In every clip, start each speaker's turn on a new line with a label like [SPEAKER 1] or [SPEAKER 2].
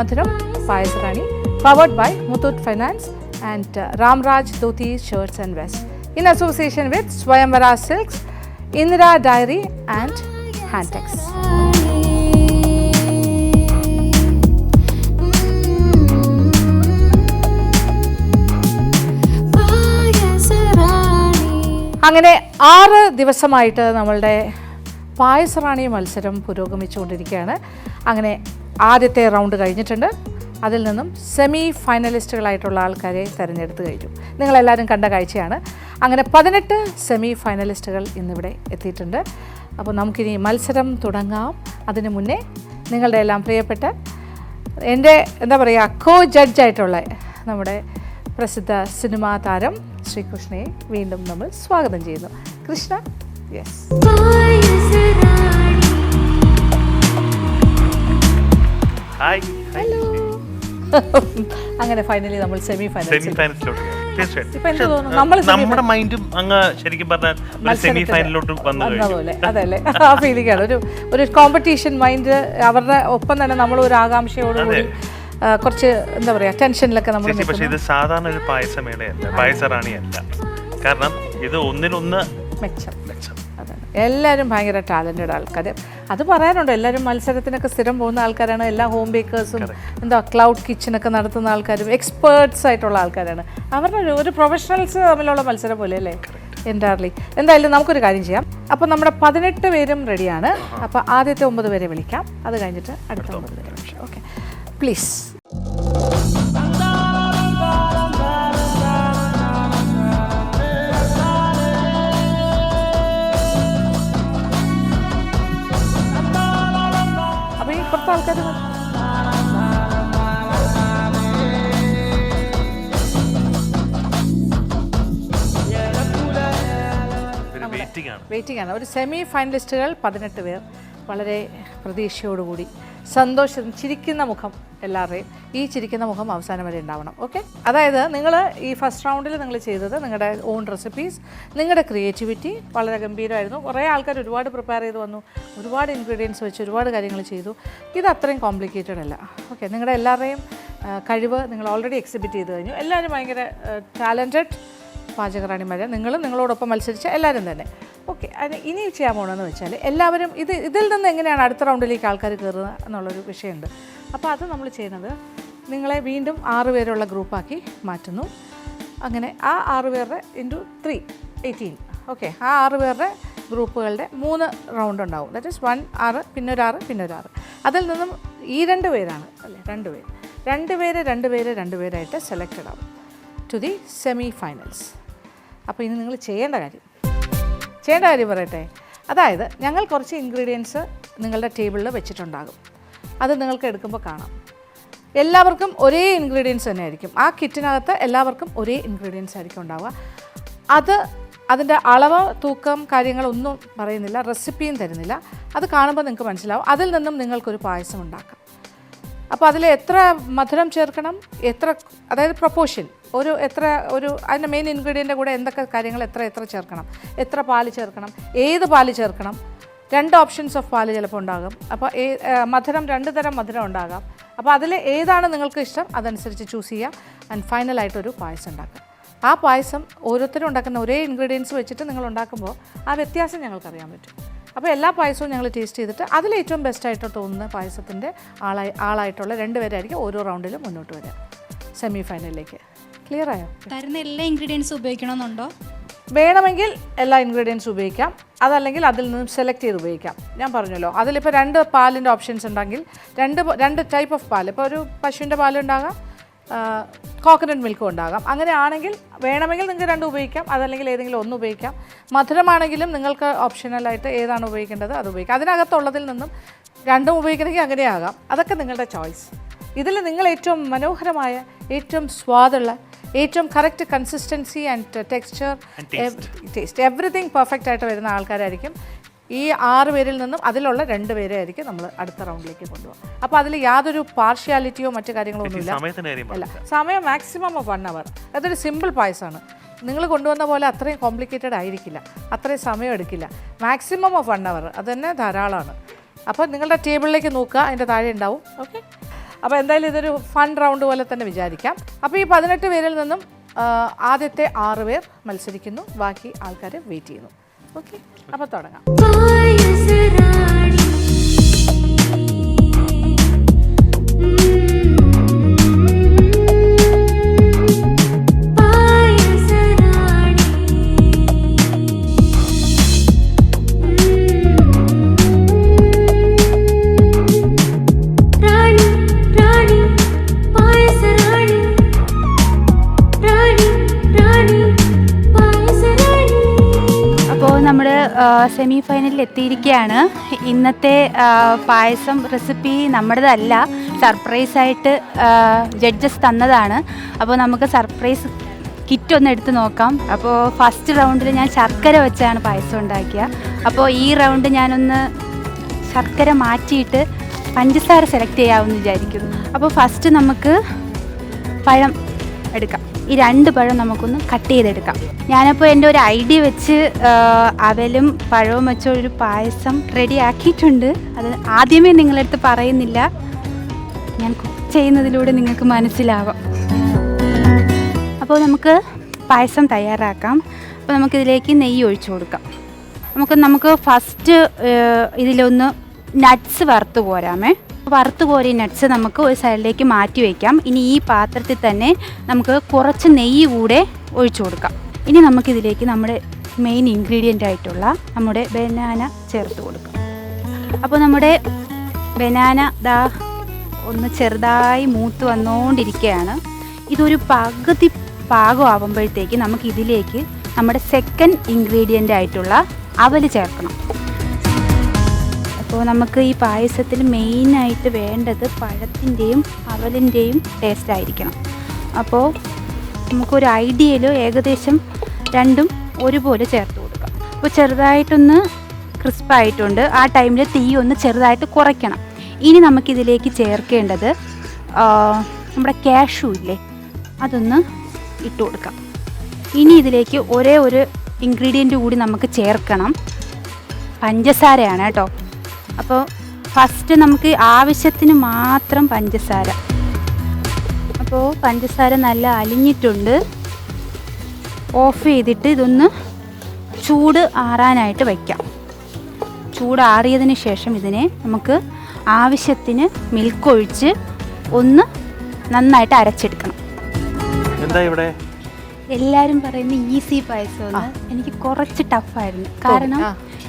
[SPEAKER 1] Madhuram Payasarani, powered by Muthoot Finance and Ramraj Dhoti Shirts and Vests, in association with Swayamvara Silks, Indira Dairy and Hantex. അങ്ങനെ 6 ദിവസമായിട്ട് നമ്മളുടെ പായസറാണി മത്സരം പുരോഗമിച്ചുകൊണ്ടിരിക്കുകയാണ്. അങ്ങനെ ആദ്യത്തെ round കഴിഞ്ഞിട്ടുണ്ട്. അതിൽ നിന്നും സെമി ഫൈനലിസ്റ്റുകളായിട്ടുള്ള ആൾക്കാരെ തിരഞ്ഞെടുത്ത് കഴിഞ്ഞു. നിങ്ങളെല്ലാവരും കണ്ട കാഴ്ചയാണ്. അങ്ങനെ 18 സെമി ഫൈനലിസ്റ്റുകൾ ഇന്നിവിടെ എത്തിയിട്ടുണ്ട്. അപ്പോൾ നമുക്കിനി മത്സരം തുടങ്ങാം. അതിനു മുന്നേ നിങ്ങളുടെ എല്ലാം പ്രിയപ്പെട്ട എൻ്റെ എന്താ പറയുക കോ ജഡ്ജായിട്ടുള്ള നമ്മുടെ പ്രസിദ്ധ സിനിമാ താരം ശ്രീകൃഷ്ണയെ വീണ്ടും നമ്മൾ സ്വാഗതം ചെയ്യുന്നു. കൃഷ്ണ, യെസ്. ഹലോ. അങ്ങനെ ഫൈനലി നമ്മൾ സെമി ഫൈനലിലോട്ട്.
[SPEAKER 2] നമ്മുടെ മൈൻഡും അങ്ങ് ശരിക്കും പറഞ്ഞാൽ സെമി ഫൈനലിലോട്ട് വന്നതുപോലെ
[SPEAKER 1] അതല്ലേ ആ ഫീലിംഗ് ആണ്. ഒരു കോമ്പറ്റീഷൻ മൈൻഡ് അവരുടെ ഒപ്പം തന്നെ നമ്മൾ ഒരു ആകാംക്ഷയോടുകൂടി കുറച്ച് എന്താ പറയാ ടെൻഷനിലൊക്കെ നമ്മൾ.
[SPEAKER 2] പക്ഷേ ഇത് സാധാരണ ഒരു പായസമേളയല്ല, പായസറാണിയല്ല. കാരണം ഇത് ഒന്നിനൊന്ന്
[SPEAKER 1] മെച്ചം. അതാണ് എല്ലാവരും ഭയങ്കര ടാലൻറ്റഡ് ആൾക്കാർ. അത് പറയാനുണ്ടോ, എല്ലാവരും മത്സരത്തിനൊക്കെ സ്ഥിരം പോകുന്ന ആൾക്കാരാണ്. എല്ലാ ഹോം ബേക്കേഴ്സും എന്താ ക്ലൗഡ് കിച്ചണൊക്കെ നടത്തുന്ന ആൾക്കാരും എക്സ്പേർട്സ് ആയിട്ടുള്ള ആൾക്കാരാണ്. അവരുടെ ഒരു പ്രൊഫഷണൽസ് തമ്മിലുള്ള മത്സരം പോലെ അല്ലേ എൻറ്റയർലി. എന്തായാലും നമുക്കൊരു കാര്യം ചെയ്യാം. അപ്പോൾ നമ്മുടെ 18 പേരും റെഡിയാണ്. അപ്പോൾ ആദ്യത്തെ 9 പേരെ വിളിക്കാം. അത് കഴിഞ്ഞിട്ട് അടുത്ത 9 പേരെ വിളിക്കാം. Okay, please. അപ്പോൾ ഈ കുറച്ച് ആൾക്കാർ വെയിറ്റിംഗ് ആണ്. ഒരു സെമി ഫൈനലിസ്റ്റുകൾ 18 പേർ വളരെ പ്രതീക്ഷയോടുകൂടി സന്തോഷം ചിരിക്കുന്ന മുഖം എല്ലാവരുടെയും. ഈ ചിരിക്കുന്ന മുഖം അവസാനം വരെ ഉണ്ടാവണം. ഓക്കെ, അതായത് നിങ്ങൾ ഈ ഫസ്റ്റ് റൗണ്ടിൽ നിങ്ങൾ ചെയ്തത് നിങ്ങളുടെ ഓൺ റെസിപ്പീസ്, നിങ്ങളുടെ ക്രിയേറ്റിവിറ്റി വളരെ ഗംഭീരമായിരുന്നു. കുറേ ആൾക്കാർ ഒരുപാട് പ്രിപ്പയർ ചെയ്ത് വന്നു, ഒരുപാട് ഇൻഗ്രീഡിയൻസ് വെച്ച് ഒരുപാട് കാര്യങ്ങൾ ചെയ്തു. ഇത് അത്രയും കോംപ്ലിക്കേറ്റഡ് അല്ല. ഓക്കെ, നിങ്ങളുടെ എല്ലാവരുടെയും കഴിവ് നിങ്ങൾ ഓൾറെഡി എക്സിബിറ്റ് ചെയ്ത് കഴിഞ്ഞു. എല്ലാവരും ഭയങ്കര ടാലൻറ്റഡ് പാചകറാണിമാരെ, നിങ്ങളോടൊപ്പം മത്സരിച്ച എല്ലാവരും തന്നെ. ഓക്കെ, അത് ഇനി ചെയ്യാൻ പോകണമെന്ന് വെച്ചാൽ എല്ലാവരും ഇതിൽ നിന്ന് എങ്ങനെയാണ് അടുത്ത റൗണ്ടിലേക്ക് ആൾക്കാർ കയറുക എന്നുള്ളൊരു വിഷയമുണ്ട്. അപ്പോൾ അത് നമ്മൾ ചെയ്യുന്നത് നിങ്ങളെ വീണ്ടും 6 പേരുള്ള ഗ്രൂപ്പാക്കി മാറ്റുന്നു. അങ്ങനെ ആ 6 പേരുടെ ഇൻറ്റു 3 18. ഓക്കെ, ആ 6 പേരുടെ ഗ്രൂപ്പുകളുടെ 3 റൗണ്ട് ഉണ്ടാവും. ദാറ്റ് ഈസ് 1 6 പിന്നെ ഒരു 6 പിന്നെ ഒരു 6. അതിൽ നിന്നും ഈ 2 പേരാണ് അല്ലേ, 2 പേരായിട്ട് സെലക്റ്റഡ് ആവും ടു ദി സെമി ഫൈനൽസ്. അപ്പോൾ ഇനി നിങ്ങൾ ചെയ്യേണ്ട കാര്യം പറയട്ടെ. അതായത് ഞങ്ങൾ കുറച്ച് ഇൻഗ്രീഡിയൻസ് നിങ്ങളുടെ ടേബിളിൽ വെച്ചിട്ടുണ്ടാകും. അത് നിങ്ങൾക്ക് എടുക്കുമ്പോൾ കാണാം. എല്ലാവർക്കും ഒരേ ഇൻഗ്രീഡിയൻസ് തന്നെ ആയിരിക്കും. ആ കിറ്റിനകത്ത് എല്ലാവർക്കും ഒരേ ഇൻഗ്രീഡിയൻസ് ആയിരിക്കും ഉണ്ടാവുക. അതിൻ്റെ അളവ്, തൂക്കം, കാര്യങ്ങളൊന്നും പറയുന്നില്ല, റെസിപ്പിയും തരുന്നില്ല. അത് കാണുമ്പോൾ നിങ്ങൾക്ക് മനസ്സിലാവും. അതിൽ നിന്നും നിങ്ങൾക്കൊരു പായസം ഉണ്ടാക്കാം. അപ്പോൾ അതിൽ എത്ര മധുരം ചേർക്കണം, അതായത് പ്രൊപ്പോർഷൻ, അതിൻ്റെ മെയിൻ ഇൻഗ്രീഡിയൻ്റെ കൂടെ എന്തൊക്കെ കാര്യങ്ങൾ എത്ര ചേർക്കണം, എത്ര പാല് ചേർക്കണം, ഏത് പാല് ചേർക്കണം. 2 ഓപ്ഷൻസ് ഓഫ് പാല് ചിലപ്പോൾ ഉണ്ടാകും. അപ്പോൾ മധുരം 2 തരം മധുരം ഉണ്ടാകാം. അപ്പോൾ അതിൽ ഏതാണ് നിങ്ങൾക്ക് ഇഷ്ടം അതനുസരിച്ച് ചൂസ് ചെയ്യുക. ആൻഡ് ഫൈനലായിട്ടൊരു പായസം ഉണ്ടാക്കുക. ആ പായസം ഓരോരുത്തരും ഉണ്ടാക്കുന്ന ഒരേ ഇൻഗ്രീഡിയൻസ് വെച്ചിട്ട് നിങ്ങൾ ഉണ്ടാക്കുമ്പോൾ ആ വ്യത്യാസം ഞങ്ങൾക്കറിയാൻ പറ്റും. അപ്പോൾ എല്ലാ പായസവും ഞങ്ങൾ ടേസ്റ്റ് ചെയ്തിട്ട് അതിലേറ്റവും ബെസ്റ്റായിട്ട് തോന്നുന്ന പായസത്തിൻ്റെ ആളായിട്ടുള്ള 2 പേരായിരിക്കും ഓരോ റൗണ്ടിലും മുന്നോട്ട് വരിക സെമി ഫൈനലിലേക്ക്. ക്ലിയർ ആയോ?
[SPEAKER 3] തരുന്ന എല്ലാ ഇൻഗ്രീഡിയൻസും ഉപയോഗിക്കണമെന്നുണ്ടോ?
[SPEAKER 1] വേണമെങ്കിൽ എല്ലാ ഇൻഗ്രീഡിയൻസും ഉപയോഗിക്കാം. അതല്ലെങ്കിൽ അതിൽ നിന്നും സെലക്ട് ചെയ്ത് ഉപയോഗിക്കാം. ഞാൻ പറഞ്ഞല്ലോ, അതിലിപ്പോൾ 2 പാലിൻ്റെ ഓപ്ഷൻസ് ഉണ്ടെങ്കിൽ 2 ടൈപ്പ് ഓഫ് പാൽ, ഇപ്പോൾ ഒരു പശുവിൻ്റെ പാലുണ്ടാകാം, കോക്കനട്ട് മിൽക്കും ഉണ്ടാകാം. അങ്ങനെ ആണെങ്കിൽ വേണമെങ്കിൽ നിങ്ങൾക്ക് 2 ഉപയോഗിക്കാം. അതല്ലെങ്കിൽ ഏതെങ്കിലും 1 ഉപയോഗിക്കാം. മധുരമാണെങ്കിലും നിങ്ങൾക്ക് ഓപ്ഷണലായിട്ട് ഏതാണ് ഉപയോഗിക്കേണ്ടത് അത് ഉപയോഗിക്കാം. അതിനകത്തുള്ളതിൽ നിന്നും 2 ഉപയോഗിക്കണമെങ്കിൽ അങ്ങനെയാകാം. അതൊക്കെ നിങ്ങളുടെ ചോയ്സ്. ഇതിൽ നിങ്ങൾ ഏറ്റവും മനോഹരമായ, ഏറ്റവും സ്വാദുള്ള, ഏറ്റവും correct consistency and texture, taste, everything perfect ആയിട്ട് വരുന്ന ആൾക്കാരായിരിക്കും. ഈ 6 പേരിൽ നിന്നും അതിലുള്ള 2 പേരെ ആയിരിക്കും നമ്മൾ അടുത്ത റൗണ്ടിലേക്ക് കൊണ്ടുപോകും. അപ്പോൾ അതിൽ യാതൊരു പാർഷ്യാലിറ്റിയോ മറ്റു കാര്യങ്ങളോ ഒന്നുമില്ല. അല്ല, സമയം മാക്സിമം ഓഫ് 1 hour. അതൊരു സിമ്പിൾ പായസമാണ്. നിങ്ങൾ കൊണ്ടുവന്ന പോലെ അത്രയും കോംപ്ലിക്കേറ്റഡ് ആയിരിക്കില്ല, അത്രയും സമയം എടുക്കില്ല. മാക്സിമം ഓഫ് 1 hour അത് തന്നെ ധാരാളമാണ്. അപ്പോൾ നിങ്ങളുടെ ടേബിളിലേക്ക് നോക്കുക, അതിൻ്റെ താഴെ ഉണ്ടാവും. ഓക്കെ, അപ്പോൾ എന്തായാലും ഇതൊരു ഫൺ റൗണ്ട് പോലെ തന്നെ വിചാരിക്കാം. അപ്പോൾ ഈ 18 പേരിൽ നിന്നും ആദ്യത്തെ 6 പേർ മത്സരിക്കുന്നു, ബാക്കി ആൾക്കാർ വെയിറ്റ് ചെയ്യുന്നു. ഓക്കെ, അപ്പോൾ തുടങ്ങാം.
[SPEAKER 4] സെമി ഫൈനലിൽ എത്തിയിരിക്കുകയാണ്. ഇന്നത്തെ പായസം റെസിപ്പി നമ്മുടേതല്ല, സർപ്രൈസായിട്ട് ജഡ്ജസ് തന്നതാണ്. അപ്പോൾ നമുക്ക് സർപ്രൈസ് കിറ്റ് ഒന്ന് എടുത്ത് നോക്കാം. അപ്പോൾ ഫസ്റ്റ് റൗണ്ടിൽ ഞാൻ ശർക്കര വെച്ചാണ് പായസം ഉണ്ടാക്കിയത്. അപ്പോൾ ഈ റൗണ്ട് ഞാനൊന്ന് ശർക്കര മാറ്റിയിട്ട് പഞ്ചസാര സെലക്ട് ചെയ്യാമെന്ന് വിചാരിക്കുന്നു. അപ്പോൾ ഫസ്റ്റ് നമുക്ക് പഴം എടുക്കാം. ഈ 2 പഴം നമുക്കൊന്ന് കട്ട് ചെയ്തെടുക്കാം. ഞാനപ്പോൾ എൻ്റെ ഒരു ഐഡിയ വെച്ച് അവലും പഴവും വെച്ചൊരു പായസം റെഡി ആക്കിയിട്ടുണ്ട്. അത് ആദ്യമേ നിങ്ങളടുത്ത് പറയുന്നില്ല, ഞാൻ കുക്ക് ചെയ്യുന്നതിലൂടെ നിങ്ങൾക്ക് മനസ്സിലാവാം. അപ്പോൾ നമുക്ക് പായസം തയ്യാറാക്കാം. അപ്പോൾ നമുക്കിതിലേക്ക് നെയ്യ് ഒഴിച്ചു കൊടുക്കാം. നമുക്ക് ഫസ്റ്റ് ഇതിലൊന്ന് നട്ട്സ് വറുത്ത് കോരാമേ. വറുത്ത് കോരിയ നട്ട്സ് നമുക്ക് ഒരു സൈഡിലേക്ക് മാറ്റി വയ്ക്കാം. ഇനി ഈ പാത്രത്തിൽ തന്നെ നമുക്ക് കുറച്ച് നെയ്യ് കൂടെ ഒഴിച്ചു കൊടുക്കാം. ഇനി നമുക്കിതിലേക്ക് നമ്മുടെ മെയിൻ ഇൻഗ്രീഡിയൻ്റ് ആയിട്ടുള്ള നമ്മുടെ ബനാന ചേർത്ത് കൊടുക്കാം. അപ്പോൾ നമ്മുടെ ബനാന ദാ ഒന്ന് ചെറുതായി മൂത്ത് വന്നുകൊണ്ടിരിക്കുകയാണ്. ഇതൊരു പകുതി പാകമാകുമ്പോഴത്തേക്ക് നമുക്കിതിലേക്ക് നമ്മുടെ സെക്കൻഡ് ഇൻഗ്രീഡിയൻ്റ് ആയിട്ടുള്ള അവൽ ചേർക്കണം. അപ്പോൾ നമുക്ക് ഈ പായസത്തിൽ മെയിനായിട്ട് വേണ്ടത് പഴത്തിൻ്റെയും അവലിൻ്റെയും ടേസ്റ്റ് ആയിരിക്കണം. അപ്പോൾ നമുക്കൊരു ഐഡിയയിൽ ഏകദേശം രണ്ടും ഒരുപോലെ ചേർത്ത് കൊടുക്കാം. അപ്പോൾ ചെറുതായിട്ടൊന്ന് ക്രിസ്പായിട്ടുണ്ട്. ആ ടൈമിൽ തീ ഒന്ന് ചെറുതായിട്ട് കുറയ്ക്കണം. ഇനി നമുക്കിതിലേക്ക് ചേർക്കേണ്ടത് നമ്മുടെ കാഷ്യൂ ഇല്ലേ, അതൊന്ന് ഇട്ട് കൊടുക്കാം. ഇനി ഇതിലേക്ക് ഒരേ ഒരു ഇൻഗ്രീഡിയൻ്റ് കൂടി നമുക്ക് ചേർക്കണം, പഞ്ചസാരയാണ് കേട്ടോ. അപ്പോൾ ഫസ്റ്റ് നമുക്ക് ആവശ്യത്തിന് മാത്രം പഞ്ചസാര. അപ്പോൾ പഞ്ചസാര നല്ല അലിഞ്ഞിട്ടുണ്ട്. ഓഫ് ചെയ്തിട്ട് ഇതൊന്ന് ചൂട് ആറാനായിട്ട് വയ്ക്കാം. ചൂടാറിയതിന് ശേഷം ഇതിനെ നമുക്ക് ആവശ്യത്തിന് മിൽക്ക് ഒഴിച്ച് ഒന്ന് നന്നായിട്ട് അരച്ചെടുക്കണം.
[SPEAKER 2] എന്താ ഇവിടെ
[SPEAKER 4] എല്ലാവരും പറയുന്ന ഈസി പായസം എനിക്ക് കുറച്ച് ടഫായിരുന്നു. കാരണം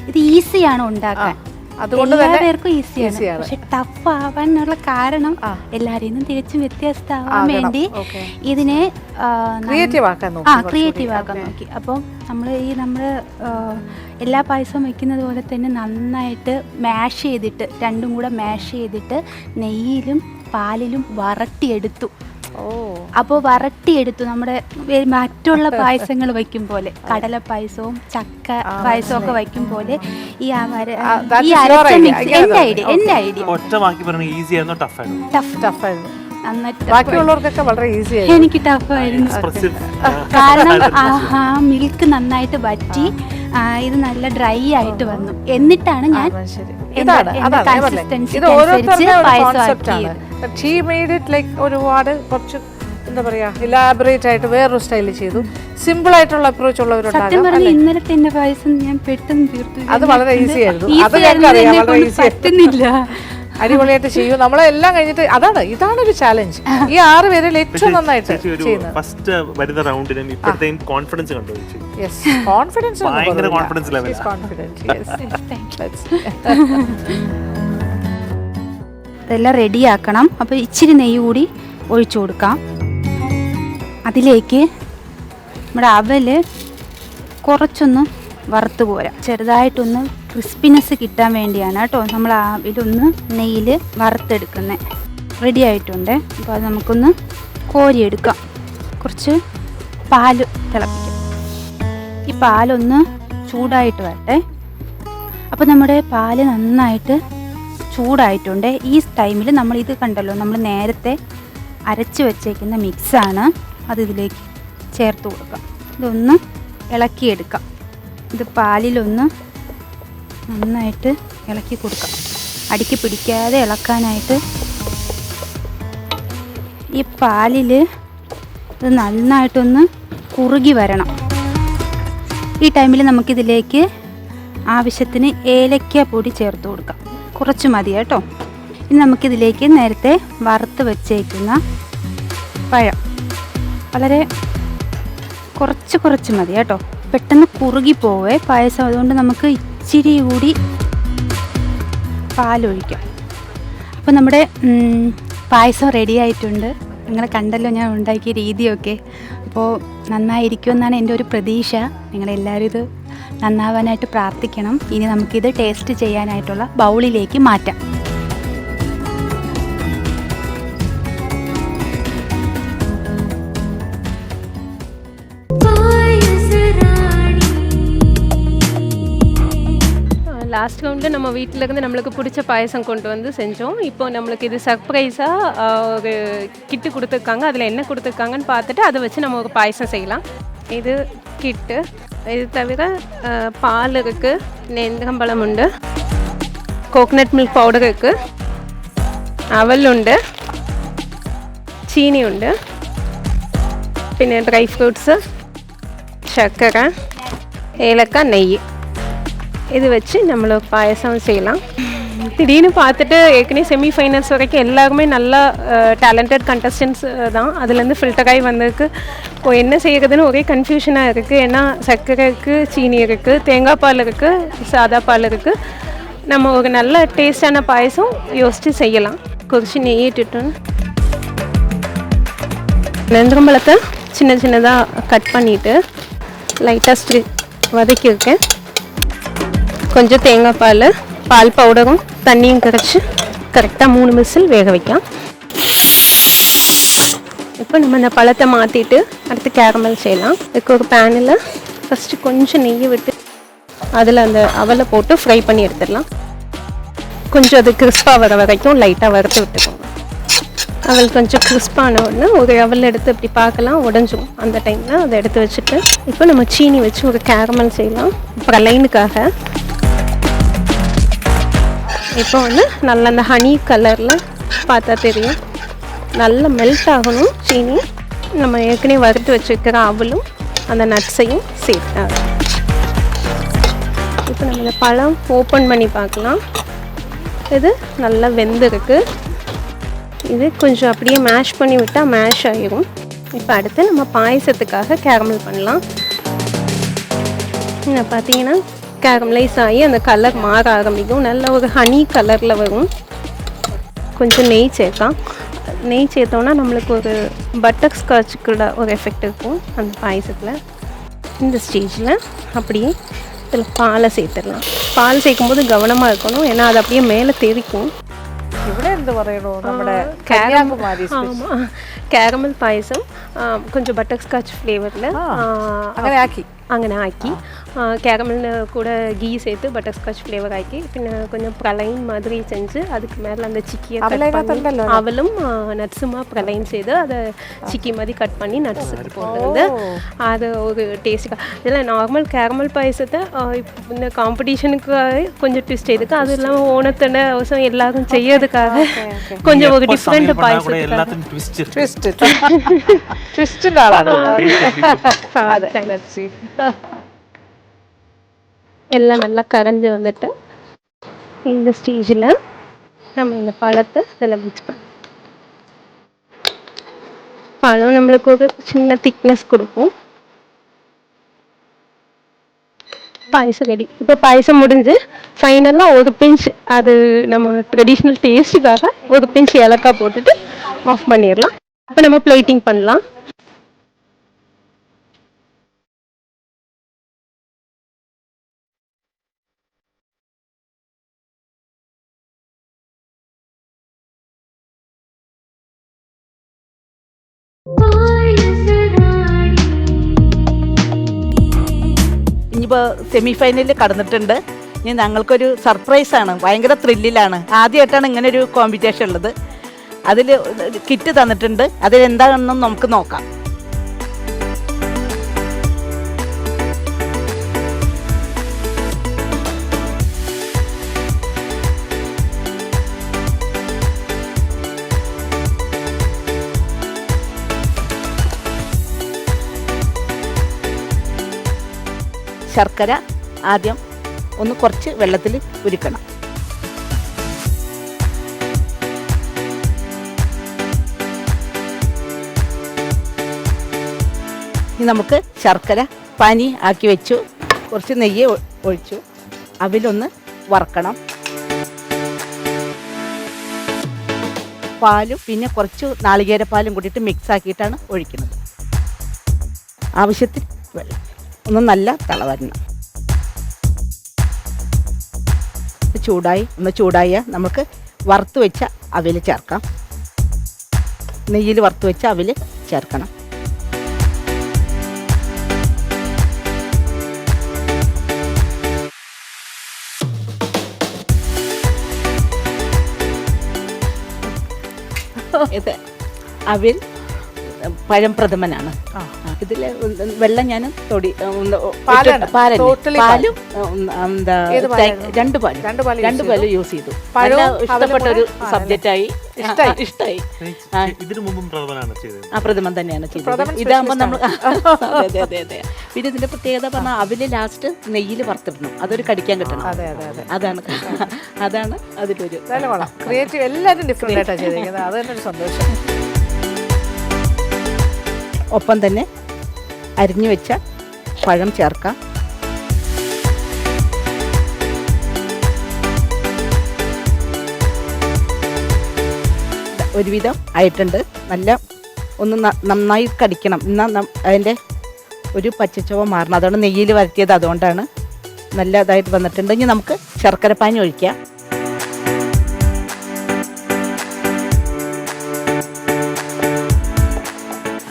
[SPEAKER 4] ഇത് ഈസിയാണ് ഉണ്ടാക്കാൻ,
[SPEAKER 1] അതുകൊണ്ട്
[SPEAKER 4] എല്ലാവർക്കും ഈസിയാണ്. പക്ഷെ ടഫ് ആവാനുള്ള കാരണം എല്ലാവരെയും തികച്ചും വ്യത്യസ്തമാവാൻ വേണ്ടി ഇതിനെ ക്രിയേറ്റീവ് ആക്കാൻ നോക്കി. അപ്പം നമ്മൾ എല്ലാ പായസവും വെക്കുന്നത് പോലെ തന്നെ നന്നായിട്ട് മാഷ് ചെയ്തിട്ട്, രണ്ടും കൂടെ മാഷ് ചെയ്തിട്ട് നെയ്യിലും പാലിലും വരട്ടിയെടുത്തു. അപ്പോൾ വരട്ടിയെടുത്തു. നമ്മുടെ മറ്റുള്ള പായസങ്ങൾ വയ്ക്കും പോലെ, കടല പായസവും ചക്ക പായസവും ഒക്കെ വയ്ക്കും പോലെ ഈ അരച്ച മിക്സ് എൻ്റെ ഐഡിയ എനിക്ക് ടഫായിരുന്നു. കാരണം ആ മിൽക്ക് നന്നായിട്ട് വറ്റി ഇത് നല്ല ഡ്രൈ ആയിട്ട് വന്നു. എന്നിട്ടാണ് ഞാൻ കൺസിസ്റ്റൻസി
[SPEAKER 1] ഒരുപാട് കുറച്ച് എന്താ പറയാ ഇലാബറേറ്റ് ആയിട്ട് വേറൊരു സ്റ്റൈലിൽ ചെയ്തു. സിമ്പിൾ ആയിട്ടുള്ള അപ്രോച്ച് ഉള്ളവരുണ്ടാകും.
[SPEAKER 4] ഇന്നലത്തെ എന്റെ പായസം ഞാൻ പെട്ടെന്ന് തീർത്തു.
[SPEAKER 1] അത് വളരെ ഈസി ആയിരുന്നു.
[SPEAKER 4] പറ്റുന്നില്ല.
[SPEAKER 1] അടിപൊളിയായിട്ട് ചെയ്യും. നമ്മളെല്ലാം കഴിഞ്ഞിട്ട് ഇതാണ് ഒരു ചാലഞ്ച്. ഈ 6 പേരിൽ ഏറ്റവും നന്നായിട്ട് ചെയ്യുന്നത്.
[SPEAKER 2] ഫസ്റ്റ് വരുന്ന റൗണ്ടിലും ഇപ്പോഴത്തെ കോൺഫിഡൻസ് കണ്ടോ?
[SPEAKER 1] കോൺഫിഡൻസ്
[SPEAKER 2] ഭയങ്കര കോൺഫിഡൻസ് ലെവൽ.
[SPEAKER 4] ഇതെല്ലാം റെഡിയാക്കണം. അപ്പോൾ ഇച്ചിരി നെയ്യ് കൂടി ഒഴിച്ചു കൊടുക്കാം. അതിലേക്ക് നമ്മുടെ അവല് കുറച്ചൊന്ന് വറുത്ത് പോരാം. ചെറുതായിട്ടൊന്ന് ക്രിസ്പിനെസ് കിട്ടാൻ വേണ്ടിയാണ് കേട്ടോ നമ്മൾ ഇതൊന്ന് നെയ്യിൽ വറുത്തെടുക്കുന്നത്. റെഡി ആയിട്ടുണ്ട്. അപ്പോൾ അത് നമുക്കൊന്ന് കോരിയെടുക്കാം. കുറച്ച് പാല് തിളപ്പിക്കാം. ഈ പാലൊന്ന് ചൂടായിട്ട് വരട്ടെ. അപ്പോൾ നമ്മുടെ പാല് നന്നായിട്ട് ചൂടായിട്ടുണ്ട്. ഈ ടൈമിൽ നമ്മളിത് കണ്ടല്ലോ, നമ്മൾ നേരത്തെ അരച്ച് വെച്ചേക്കുന്ന മിക്സാണ്, അത് ഇതിലേക്ക് ചേർത്ത് കൊടുക്കാം. ഇതൊന്ന് ഇളക്കിയെടുക്കാം. ഇത് പാലിലൊന്ന് നന്നായിട്ട് ഇളക്കി കൊടുക്കാം. അടിക്ക് പിടിക്കാതെ ഇളക്കാനായിട്ട് ഈ പാലിൽ ഇത് നന്നായിട്ടൊന്ന് കുറുകി വരണം. ഈ ടൈമിൽ നമുക്കിതിലേക്ക് ആവശ്യത്തിന് ഏലക്ക പൊടി ചേർത്ത് കൊടുക്കാം. കുറച്ച് മതി കേട്ടോ. ഇനി നമുക്കിതിലേക്ക് നേരത്തെ വറുത്ത് വെച്ചേക്കുന്ന പഴം വളരെ കുറച്ച് മതി കേട്ടോ. പെട്ടെന്ന് കുറുകി പോവേ പായസം, അതുകൊണ്ട് നമുക്ക് ഇച്ചിരി കൂടി പാലൊഴിക്കാം. അപ്പോൾ നമ്മുടെ പായസം റെഡി ആയിട്ടുണ്ട്. നിങ്ങൾ കണ്ടല്ലോ ഞാൻ ഉണ്ടാക്കിയ രീതിയൊക്കെ. അപ്പോൾ നന്നായിരിക്കുമെന്നാണ് എൻ്റെ ഒരു പ്രതീക്ഷ. നിങ്ങളെല്ലാവരും ഇത് നന്നാവാനായിട്ട് പ്രാർത്ഥിക്കണം. ഇനി നമുക്കിത് ടേസ്റ്റ് ചെയ്യാനായിട്ടുള്ള ബൗളിലേക്ക് മാറ്റാം.
[SPEAKER 5] லாஸ்ட் ரவுண்டில் நம்ம வீட்டிலேருந்து நம்மளுக்கு பிடிச்ச பாயசம் கொண்டு வந்து செஞ்சோம். இப்போ நம்மளுக்கு இது சர்ப்ரைஸாக ஒரு கிட்டு கொடுத்துருக்காங்க. அதில் என்ன கொடுத்துருக்காங்கன்னு பார்த்துட்டு அதை வச்சு நம்ம ஒரு பாயசம் செய்யலாம். இது கிட்டு. இது தவிர பால் இருக்குது, நேந்திரம்பழம் உண்டு, கோகனட் மில்க் பவுடர் இருக்குது, அவல் உண்டு, சீனி உண்டு, പിന്നെ ഡ്രൈ ഫ്രൂട്ട്സ്, ശർക്കര, ഏലക്ക, നെയ്യ്. இது வச்சு நம்மள பாயசம் செய்யலாம். திடீர்னு பார்த்துட்டு ஏற்கனவே செமிஃபைனல்ஸ் வரைக்கும் எல்லாருமே நல்லா டேலண்டட் கண்டஸ்டன்ஸ் தான். அதுலேருந்து ஃபில்டர் ஆகி வந்ததுக்கு இப்போ என்ன செய்கிறதுன்னு ஒரே கன்ஃபியூஷனாக இருக்குது. ஏன்னா சர்க்கரை இருக்குது, சீனி இருக்குது, தேங்காய் பால் இருக்குது, சாதா பால் இருக்குது. நம்ம ஒரு நல்ல டேஸ்டான பாயசம் யோசித்து செய்யலாம். குறித்து நெய் இட்டுட்டோன்னு நேந்திரம்பழத்தை சின்ன சின்னதாக கட் பண்ணிவிட்டு லைட்டாக வதக்கியிருக்கேன். கொஞ்சம் தேங்காய் பால், பால் பவுடரும் தண்ணியும் கரைச்சி கரெக்டாக 3 விசில் வேக வைக்கலாம். இப்போ நம்ம இந்த பழத்தை மாற்றிட்டு அடுத்து கேரமல் செய்யலாம். இதுக்கு ஒரு பேனில் ஃபஸ்ட்டு கொஞ்சம் நெய் விட்டு அதில் அந்த அவலை போட்டு ஃப்ரை பண்ணி எடுத்துடலாம். கொஞ்சம் அது கிறிஸ்பாக வர வரைக்கும் லைட்டாக வறுத்து விட்டுக்கோங்க. அவள் கொஞ்சம் கிறிஸ்பான உடனே ஒரு அவல் எடுத்து இப்படி பார்க்கலாம், உடஞ்சிரும். அந்த டைமில் அதை எடுத்து வச்சுட்டு இப்போ நம்ம சீனி வச்சு ஒரு கேரமல் செய்யலாம் ப்ரலைனுக்காக. இப்போ வந்து நல்ல அந்த ஹனி கலரில் பார்த்தா தெரியும், நல்லா மெல்ட் ஆகணும் சீனி. நம்ம ஏற்கனவே வறுத்து வச்சுருக்கிற அவலும் அந்த நட்ஸையும் சேர்த்தாங்க. இப்போ நம்ம இந்த பழம் ஓப்பன் பண்ணி பார்க்கலாம். இது நல்லா வெந்திருக்கு. இது கொஞ்சம் அப்படியே மேஷ் பண்ணி விட்டால் மேஷ் ஆகிரும். இப்போ அடுத்து நம்ம பாயசத்துக்காக கேரமல் பண்ணலாம். பார்த்தீங்கன்னா கேரமலைஸ் ஆகி அந்த கலர் மாற ஆரம்பிக்கும். நல்ல ஒரு ஹனி கலரில் வரும். கொஞ்சம் நெய் சேர்க்கலாம். நெய் சேர்த்தோன்னா நம்மளுக்கு ஒரு பட்டர் ஸ்காட்சுக்குள்ள ஒரு எஃபெக்ட் இருக்கும் அந்த பாயசத்தில். இந்த ஸ்டேஜில் அப்படியே இதில் பாலை சேர்த்துடலாம். பால் சேர்க்கும்போது கவனமாக இருக்கணும், ஏன்னா அது அப்படியே மேலே தெரிக்கும்.
[SPEAKER 1] ഇവിടെ എന്ത് പറയണോ നമ്മുടെ കന്യാകുമാരി
[SPEAKER 5] ஆமாம், கேரமல் பாயசம் கொஞ்சம் பட்டர் ஸ்காட்ச் ஃப்ளேவரில் അങ്ങനെ ആക്കി கேரமல் கூட கீ சேர்த்து பட்டர் ஸ்காட்ச் ஃப்ளேவர் ஆக்கி பின்ன கொஞ்சம் ப்ரலைன் மாதிரி செஞ்சு அதுக்கு மேலே அந்த சிக்கியை அவலும் நட்ஸுமா ப்ரலைன் செய்து அதை சிக்கி மாதிரி கட் பண்ணி நட்ஸுக்கு போட்டு வந்து அது ஒரு டேஸ்ட்டுக்காக. இதில் நார்மல் கேரமல் பாயசத்தை இந்த காம்படிஷனுக்காக கொஞ்சம் ட்விஸ்ட் செய்துக்கு, அது இல்லாமல் ஓணத்தோட அவசரம் எல்லாரும் செய்யறதுக்காக கொஞ்சம் ஒரு டிஃப்ரெண்ட் பாயசத்துக்காக எல்லாம் நல்லா கரைஞ்சி வந்துட்டு இந்த ஸ்டேஜில் நம்ம இந்த பழத்தை இதில் மிக்ஸ் பண்ண. பழம் நம்மளுக்கு ஒரு சின்ன திக்னஸ் கொடுக்கும். பாயசம் ரெடி. இப்போ பாயசம் முடிஞ்சு ஃபைனலாக ஒரு பிஞ்ச், அது நம்ம ட்ரெடிஷ்னல் டேஸ்ட்டுக்காக ஒரு பிஞ்ச் ஏலக்காய் போட்டுட்டு ஆஃப் பண்ணிடலாம். இப்போ நம்ம பிளேட்டிங் பண்ணலாம்.
[SPEAKER 6] ഇനിയിപ്പോൾ സെമി ഫൈനലിൽ കടന്നിട്ടുണ്ട്. ഇനി ഞങ്ങൾക്കൊരു സർപ്രൈസാണ്, ഭയങ്കര ത്രില്ലിലാണ്. ആദ്യമായിട്ടാണ് ഇങ്ങനെ ഒരു കോമ്പറ്റീഷൻ ഉള്ളത്. അതിൽ കിറ്റ് തന്നിട്ടുണ്ട്, അതിലെന്താണെന്നും നമുക്ക് നോക്കാം. ശർക്കര ആദ്യം ഒന്ന് കുറച്ച് വെള്ളത്തിൽ ഉരുക്കണം. ഇനി നമുക്ക് ശർക്കര പാനി ആക്കി വെച്ചു. കുറച്ച് നെയ്യ് ഒഴിച്ചു. അവിലൊന്ന് വറക്കണം. പാലും പിന്നെ കുറച്ച് നാളികേരപ്പാലും കൂടിയിട്ട് മിക്സ് ആക്കിയിട്ടാണ് ഒഴിക്കുന്നത്. ആവശ്യത്തിന് വെള്ളം. ഒന്ന് നല്ല തിളവരണം. ചൂടായ നമുക്ക് വറുത്ത് വെച്ച അവിൽ ചേർക്കാം. നെയ്യിൽ വറുത്ത് വെച്ച അവിൽ ചേർക്കണം. ഇത് അവിൽ പഴം പ്രഥമനാണ്. ഇതിൽ വെള്ളം ഞാൻ രണ്ട് പാലും യൂസ് ചെയ്തു. ഇഷ്ടപ്പെട്ട ഒരു സബ്ജക്റ്റായി. ഇഷ്ടമായി.
[SPEAKER 2] ഇതിനു മുമ്പും പ്രഥമനാണ് ചെയ്തത്.
[SPEAKER 6] പ്രഥമൻ തന്നെയാണ് ചെയ്തത്. ഇതാകുമ്പോൾ നമ്മൾ അതെ. പിന്നെ ഇതിന്റെ പ്രത്യേകത പറഞ്ഞാൽ അവില് ലാസ്റ്റ് നെയ്യിൽ വറുത്തിടണം. അതൊരു കടിക്കാൻ കിട്ടണം. അതാണ് അതിലൊരു
[SPEAKER 1] ക്രിയേറ്റീവ്. എല്ലാവരും ഡിഫറെന്റ് ആയിട്ടാണ് ചെയ്തിരിക്കുന്നത്. അത് തന്നെ ഒരു സന്തോഷം.
[SPEAKER 6] ഒപ്പം തന്നെ അരിഞ്ഞു വെച്ച പഴം ചേർക്കാം. ഒരുവിധം ആയിട്ടുണ്ട്. ഒന്ന് നന്നായി കടിക്കണം. എന്നാൽ അതിൻ്റെ ഒരു പച്ചച്ചുവ മാറണം. അതാണ് നെയ്യിൽ വരട്ടിയത്. അതുകൊണ്ടാണ് നല്ലതായിട്ട് വന്നിട്ടുണ്ട്. ഇനി നമുക്ക് ശർക്കരപ്പാനി ഒഴിക്കാം.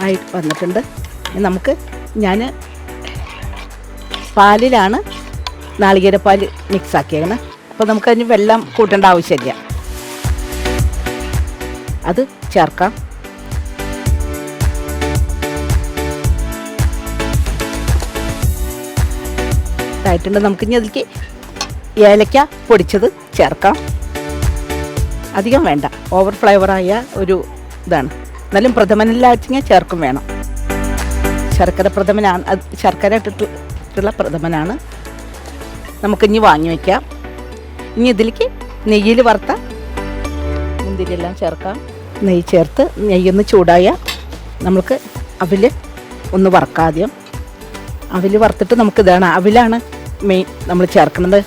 [SPEAKER 6] ആയിട്ട് വന്നിട്ടുണ്ട്. നമുക്ക് ഞാൻ പാലിലാണ് നാളികേരപ്പാൽ മിക്സ് ആക്കിയത്. അപ്പോൾ നമുക്കതിന് വെള്ളം കൂട്ടേണ്ട ആവശ്യമില്ല. അത് ചേർക്കാം. ഇതായിട്ടുണ്ട്. നമുക്കിനി അതിലേക്ക് ഏലക്ക പൊടിച്ചത് ചേർക്കാം. അധികം വേണ്ട. ഓവർ ഫ്ലേവറായ ഒരു ഇതാണ്. എന്നാലും പ്രഥമനെല്ലാം ചേർക്കും വേണം. ശർക്കര പ്രഥമനാണ്. ശർക്കര ഇട്ടിട്ടുള്ള പ്രഥമനാണ്. നമുക്കിനി വാങ്ങി വയ്ക്കാം. ഇനി ഇതിലേക്ക് നെയ്യിൽ വറുത്ത മുന്തിരിയെല്ലാം ചേർക്കാം. നെയ്യ് ചേർത്ത് നെയ്യൊന്ന് ചൂടായ നമുക്ക് അവിൽ ഒന്ന് വറക്കാം. ആദ്യം അവിൽ വറുത്തിട്ട് നമുക്കിതാണ് അവിലാണ് മെയിൻ നമ്മൾ ചേർക്കുന്നത്.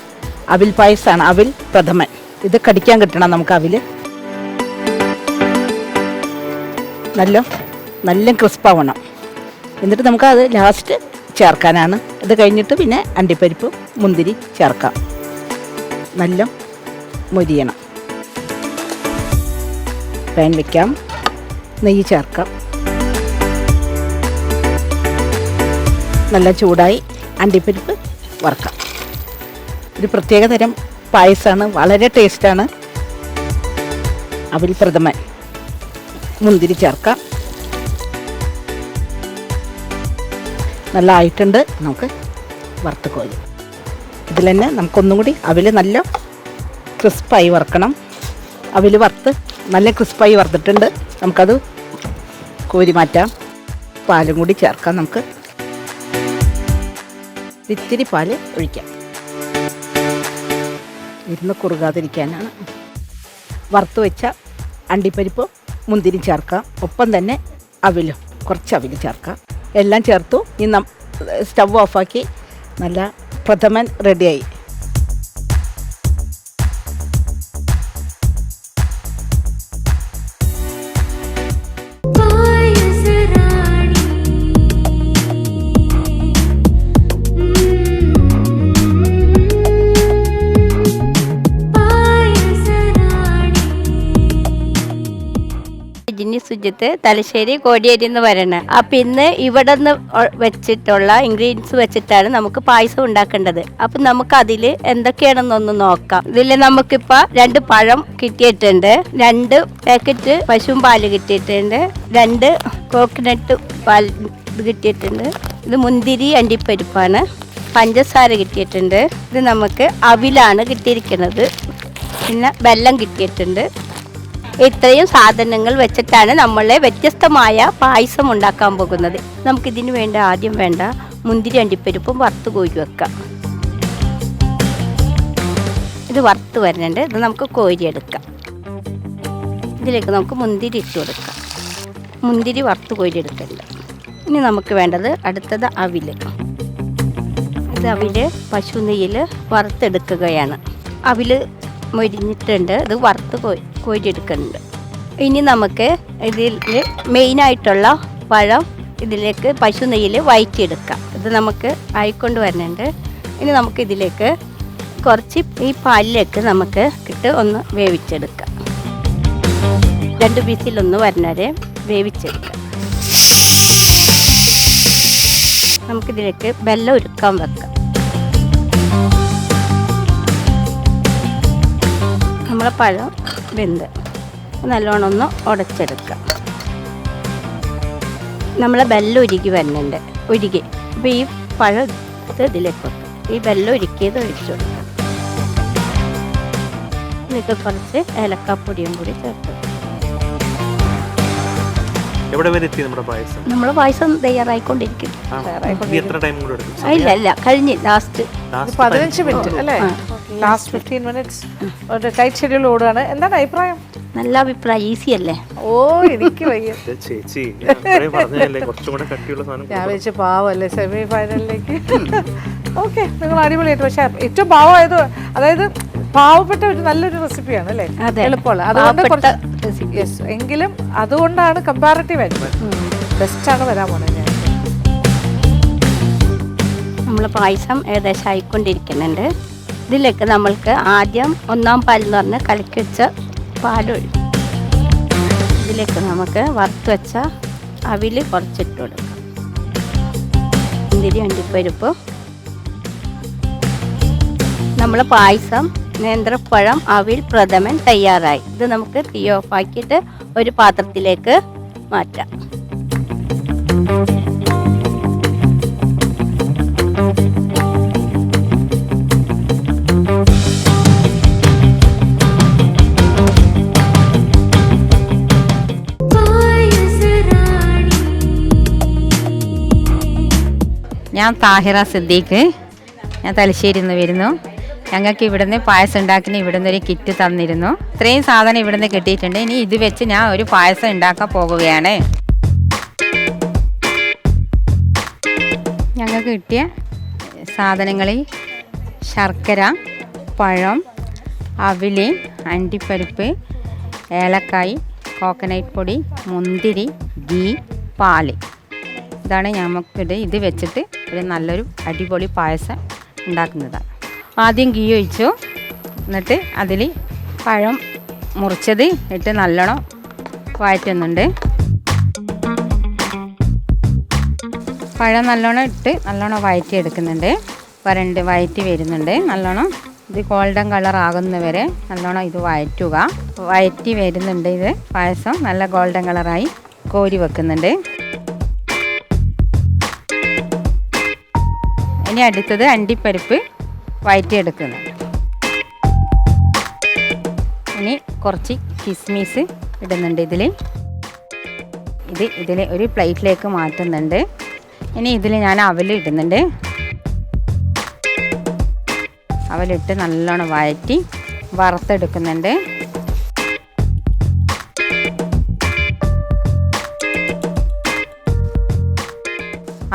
[SPEAKER 6] അവിൽ പായസമാണ് അവിൽ പ്രഥമൻ. ഇത് കടിക്കാൻ കിട്ടണം നമുക്ക്. അവിൽ നല്ല ക്രിസ്പാവണം. എന്നിട്ട് നമുക്ക് അത് ലാസ്റ്റ് ചേർക്കാനാണ്. ഇത് കഴിഞ്ഞിട്ട് പിന്നെ അണ്ടിപ്പരിപ്പ് മുന്തിരി ചേർക്കാം. നല്ല മൊരിയണം. പാൻ വയ്ക്കാം. നെയ്യ് ചേർക്കാം. നല്ല ചൂടായി അണ്ടിപ്പരിപ്പ് വറുക്കാം. ഒരു പ്രത്യേക തരം പായസമാണ്. വളരെ ടേസ്റ്റാണ്. അവിൽ പ്രഥമൻ. മുന്തിരി ചേർക്കാം. നല്ല ആയിട്ടുണ്ട്. നമുക്ക് വറുത്ത് കോരി ഇതിൽ തന്നെ നമുക്കൊന്നും കൂടി അവിൽ നല്ല ക്രിസ്പായി വറുക്കണം. അവിൽ വറുത്ത് നല്ല ക്രിസ്പായി വറുത്തിട്ടുണ്ട്. നമുക്കത് കോരി മാറ്റാം. പാലും കൂടി ചേർക്കാം. നമുക്ക് ഇത്തിരി പാല് ഒഴിക്കാം. ഇരുന്ന് കുറുകാതിരിക്കാനാണ്. വറുത്ത് വെച്ച അണ്ടിപ്പരിപ്പ് മുന്തിരി ചേർക്കാം. ഒപ്പം തന്നെ അവിലും കുറച്ച് അവിൽ ചേർക്കാം. എല്ലാം ചേർത്തു. ഇനി സ്റ്റവ് ഓഫാക്കി. നല്ല പ്രഥമൻ റെഡിയായി.
[SPEAKER 7] സുജിത്ത് തലശ്ശേരി കോടിയേരി എന്ന് പറയണത്. അപ്പം ഇന്ന് ഇവിടെ നിന്ന് വെച്ചിട്ടുള്ള ഇൻഗ്രീഡിയൻസ് വെച്ചിട്ടാണ് നമുക്ക് പായസം ഉണ്ടാക്കേണ്ടത്. അപ്പം നമുക്ക് അതിൽ എന്തൊക്കെയാണെന്നൊന്ന് നോക്കാം. ഇതിൽ നമുക്കിപ്പോൾ 2 പഴം കിട്ടിയിട്ടുണ്ട്, 2 പാക്കറ്റ് പശുവും പാല് കിട്ടിയിട്ടുണ്ട്, 2 കോക്കനട്ട് പാൽ ഇത് കിട്ടിയിട്ടുണ്ട്. ഇത് മുന്തിരി അണ്ടിപ്പരിപ്പാണ്. പഞ്ചസാര കിട്ടിയിട്ടുണ്ട്. ഇത് നമുക്ക് അവിലാണ് കിട്ടിയിരിക്കുന്നത്. പിന്നെ വെള്ളം കിട്ടിയിട്ടുണ്ട്. ഇത്രയും സാധനങ്ങൾ വെച്ചിട്ടാണ് നമ്മൾ വ്യത്യസ്തമായ പായസം ഉണ്ടാക്കാൻ പോകുന്നത്. നമുക്കിതിന് വേണ്ട ആദ്യം വേണ്ട മുന്തിരി അണ്ടിപ്പരിപ്പും വറുത്ത് കോരി വെക്കാം. ഇത് വറുത്ത് വരുന്നുണ്ട്. ഇത് നമുക്ക് കോരിയെടുക്കാം. ഇതിലേക്ക് നമുക്ക് മുന്തിരി ഇട്ട് കൊടുക്കാം. മുന്തിരി വറുത്ത് കോരിയെടുക്കണ്ട. ഇനി നമുക്ക് വേണ്ടത് അടുത്തത് അവില്. ഇത് അവില് പശു നെയ്യിൽ വറുത്തെടുക്കുകയാണ്. അവില് മൊരിഞ്ഞിട്ടുണ്ട്. ഇത് വറുത്ത് കോരിയെടുക്കുന്നുണ്ട്. ഇനി നമുക്ക് ഇതിൽ മെയിനായിട്ടുള്ള പഴം ഇതിലേക്ക് പശു നെയ്യിൽ വഴറ്റിയെടുക്കാം. ഇത് നമുക്ക് ആയിക്കൊണ്ട് വരുന്നുണ്ട്. ഇനി നമുക്ക് ഇതിലേക്ക് കുറച്ച് ഈ പാലിലേക്ക് നമുക്ക് ഇട്ട് ഒന്ന് വേവിച്ചെടുക്കാം. 2 പീസിലൊന്ന് വരുന്നവരെ വേവിച്ചെടുക്കാം. നമുക്കിതിലേക്ക് വെള്ളം ഉരുക്കാൻ വെക്കാം. നമ്മളെ പഴം വെന്ത് നല്ലോണം ഒന്ന് ഉടച്ചെടുക്കാം. നമ്മളെ വെള്ളം ഉരുകി വരുന്നുണ്ട്. അപ്പോൾ ഈ പഴം ഇതിലേക്ക് വെക്കാം. ഈ വെള്ളം ഉരുക്കിയത് ഒഴിച്ചു കൊടുക്കാം. ഇതിലേക്ക് കുറച്ച് ഏലക്കാപ്പൊടിയും കൂടി ചേർത്ത്
[SPEAKER 2] എവിടെ വരെ എത്തി നമ്മുടെ പായസം?
[SPEAKER 7] നമ്മൾ പായസം തയ്യാറായിക്കൊണ്ടിരിക്കുന്നു.
[SPEAKER 2] എത്ര ടൈം കൂടെ എടുക്കും?
[SPEAKER 7] ഇല്ല കഴിഞ്ഞ് ലാസ്റ്റ്
[SPEAKER 1] 15 മിനിറ്റ് അല്ലേ? ലാസ്റ്റ് 15 മിനിറ്റ്സ് ഒരു ടൈറ്റ് ഷെഡ്യൂൾ ഓടുകയാണ്. എന്താണ് അഭിപ്രായം?
[SPEAKER 7] നല്ല അഭിപ്രായം. ഈസി അല്ലേ?
[SPEAKER 1] ഓ എനിക്ക് വയ്യ.
[SPEAKER 2] ചേച്ചി പറഞ്ഞല്ലേ കുറച്ചും കൂടെ കട്ടിയുള്ള സാധനം.
[SPEAKER 1] ഞാൻ വെച്ച് പാവല്ലേ സെമി ഫൈനലിലേക്ക്. ഓക്കെ, നിങ്ങൾ അടിപൊളിയായിട്ട്. പക്ഷെ ഏറ്റവും പാവമായത്, അതായത് പാവപ്പെട്ട ഒരു നല്ലൊരു റെസിപ്പിയാണ് അല്ലേ? എളുപ്പമുള്ള. അതുകൊണ്ട് യെസ്, എങ്കിലും അതുകൊണ്ടാണ് കമ്പാരിറ്റീവ് ആയിട്ട് ബെസ്റ്റാണ് വരാൻ പോകുന്നത്. ഞാൻ
[SPEAKER 7] നമ്മൾ പായസം ഏകദേശം ആയിക്കൊണ്ടിരിക്കുന്നുണ്ട്. ഇതിലേക്ക് നമ്മൾക്ക് ആദ്യം 1-ാം പാൽ എന്ന് പറഞ്ഞ് കലക്കി വെച്ച പാലൊഴിക്കും. ഇതിലേക്ക് നമുക്ക് വറുത്ത് വെച്ച അവിൽ കുറച്ചിട്ട് കൊടുക്കാം. മുന്തിരി അണ്ടിപ്പരിപ്പ്. നമ്മൾ പായസം നേന്ത്രപ്പഴം അവിൽ പ്രഥമൻ തയ്യാറായി. ഇത് നമുക്ക് തീ ഓഫാക്കിയിട്ട് ഒരു പാത്രത്തിലേക്ക് മാറ്റാം.
[SPEAKER 8] ഞാൻ താഹിറ സിദ്ദീഖ്. ഞാൻ തലശ്ശേരിയിൽ നിന്ന് വരുന്നു. ഞങ്ങൾക്ക് ഇവിടുന്ന് പായസം ഉണ്ടാക്കുന്ന ഇവിടുന്ന് ഒരു കിറ്റ് തന്നിരുന്നു. ഇത്രയും സാധനം ഇവിടുന്ന് കിട്ടിയിട്ടുണ്ട്. ഇനി ഇത് വെച്ച് ഞാൻ ഒരു പായസം ഉണ്ടാക്കാൻ പോകുകയാണ്. ഞങ്ങൾക്ക് കിട്ടിയ സാധനങ്ങളിൽ ശർക്കര, പഴം, അവില്, അണ്ടിപ്പരിപ്പ്, ഏലക്കായ്, കോക്കനട്ട് പൊടി, മുന്തിരി, ഗീ, പാല്. ഇതാണ് നമുക്കിത്. ഇത് വെച്ചിട്ട് ഒരു നല്ലൊരു അടിപൊളി പായസം ഉണ്ടാക്കുന്നതാണ്. ആദ്യം ഗീ ഒഴിച്ചു. എന്നിട്ട് അതിൽ പഴം മുറിച്ചത് ഇട്ട് നല്ലോണം വഴറ്റുന്നുണ്ട്. പഴം നല്ലോണം ഇട്ട് നല്ലോണം വഴറ്റി എടുക്കുന്നുണ്ട്. വഴറ്റി വരുന്നുണ്ട് നല്ലോണം. ഇത് ഗോൾഡൻ കളർ ആകുന്നവരെ നല്ലോണം ഇത് വഴറ്റുക. വഴറ്റി വരുന്നുണ്ട്. ഇത് പായസം നല്ല ഗോൾഡൻ കളറായി കോരി വെക്കുന്നുണ്ട്. ഇനി അടുത്തത് അണ്ടിപ്പരിപ്പ് വഴറ്റിയെടുക്കുന്നുണ്ട്. ഇനി കുറച്ച് കിസ്മിസ് ഇടുന്നുണ്ട് ഇതിൽ ഒരു പ്ലേറ്റിലേക്ക് മാറ്റുന്നുണ്ട്. ഇനി ഇതിൽ ഞാൻ അവൽ ഇടുന്നുണ്ട്. അവലിട്ട് നല്ലോണം വഴറ്റി വറുത്തെടുക്കുന്നുണ്ട്.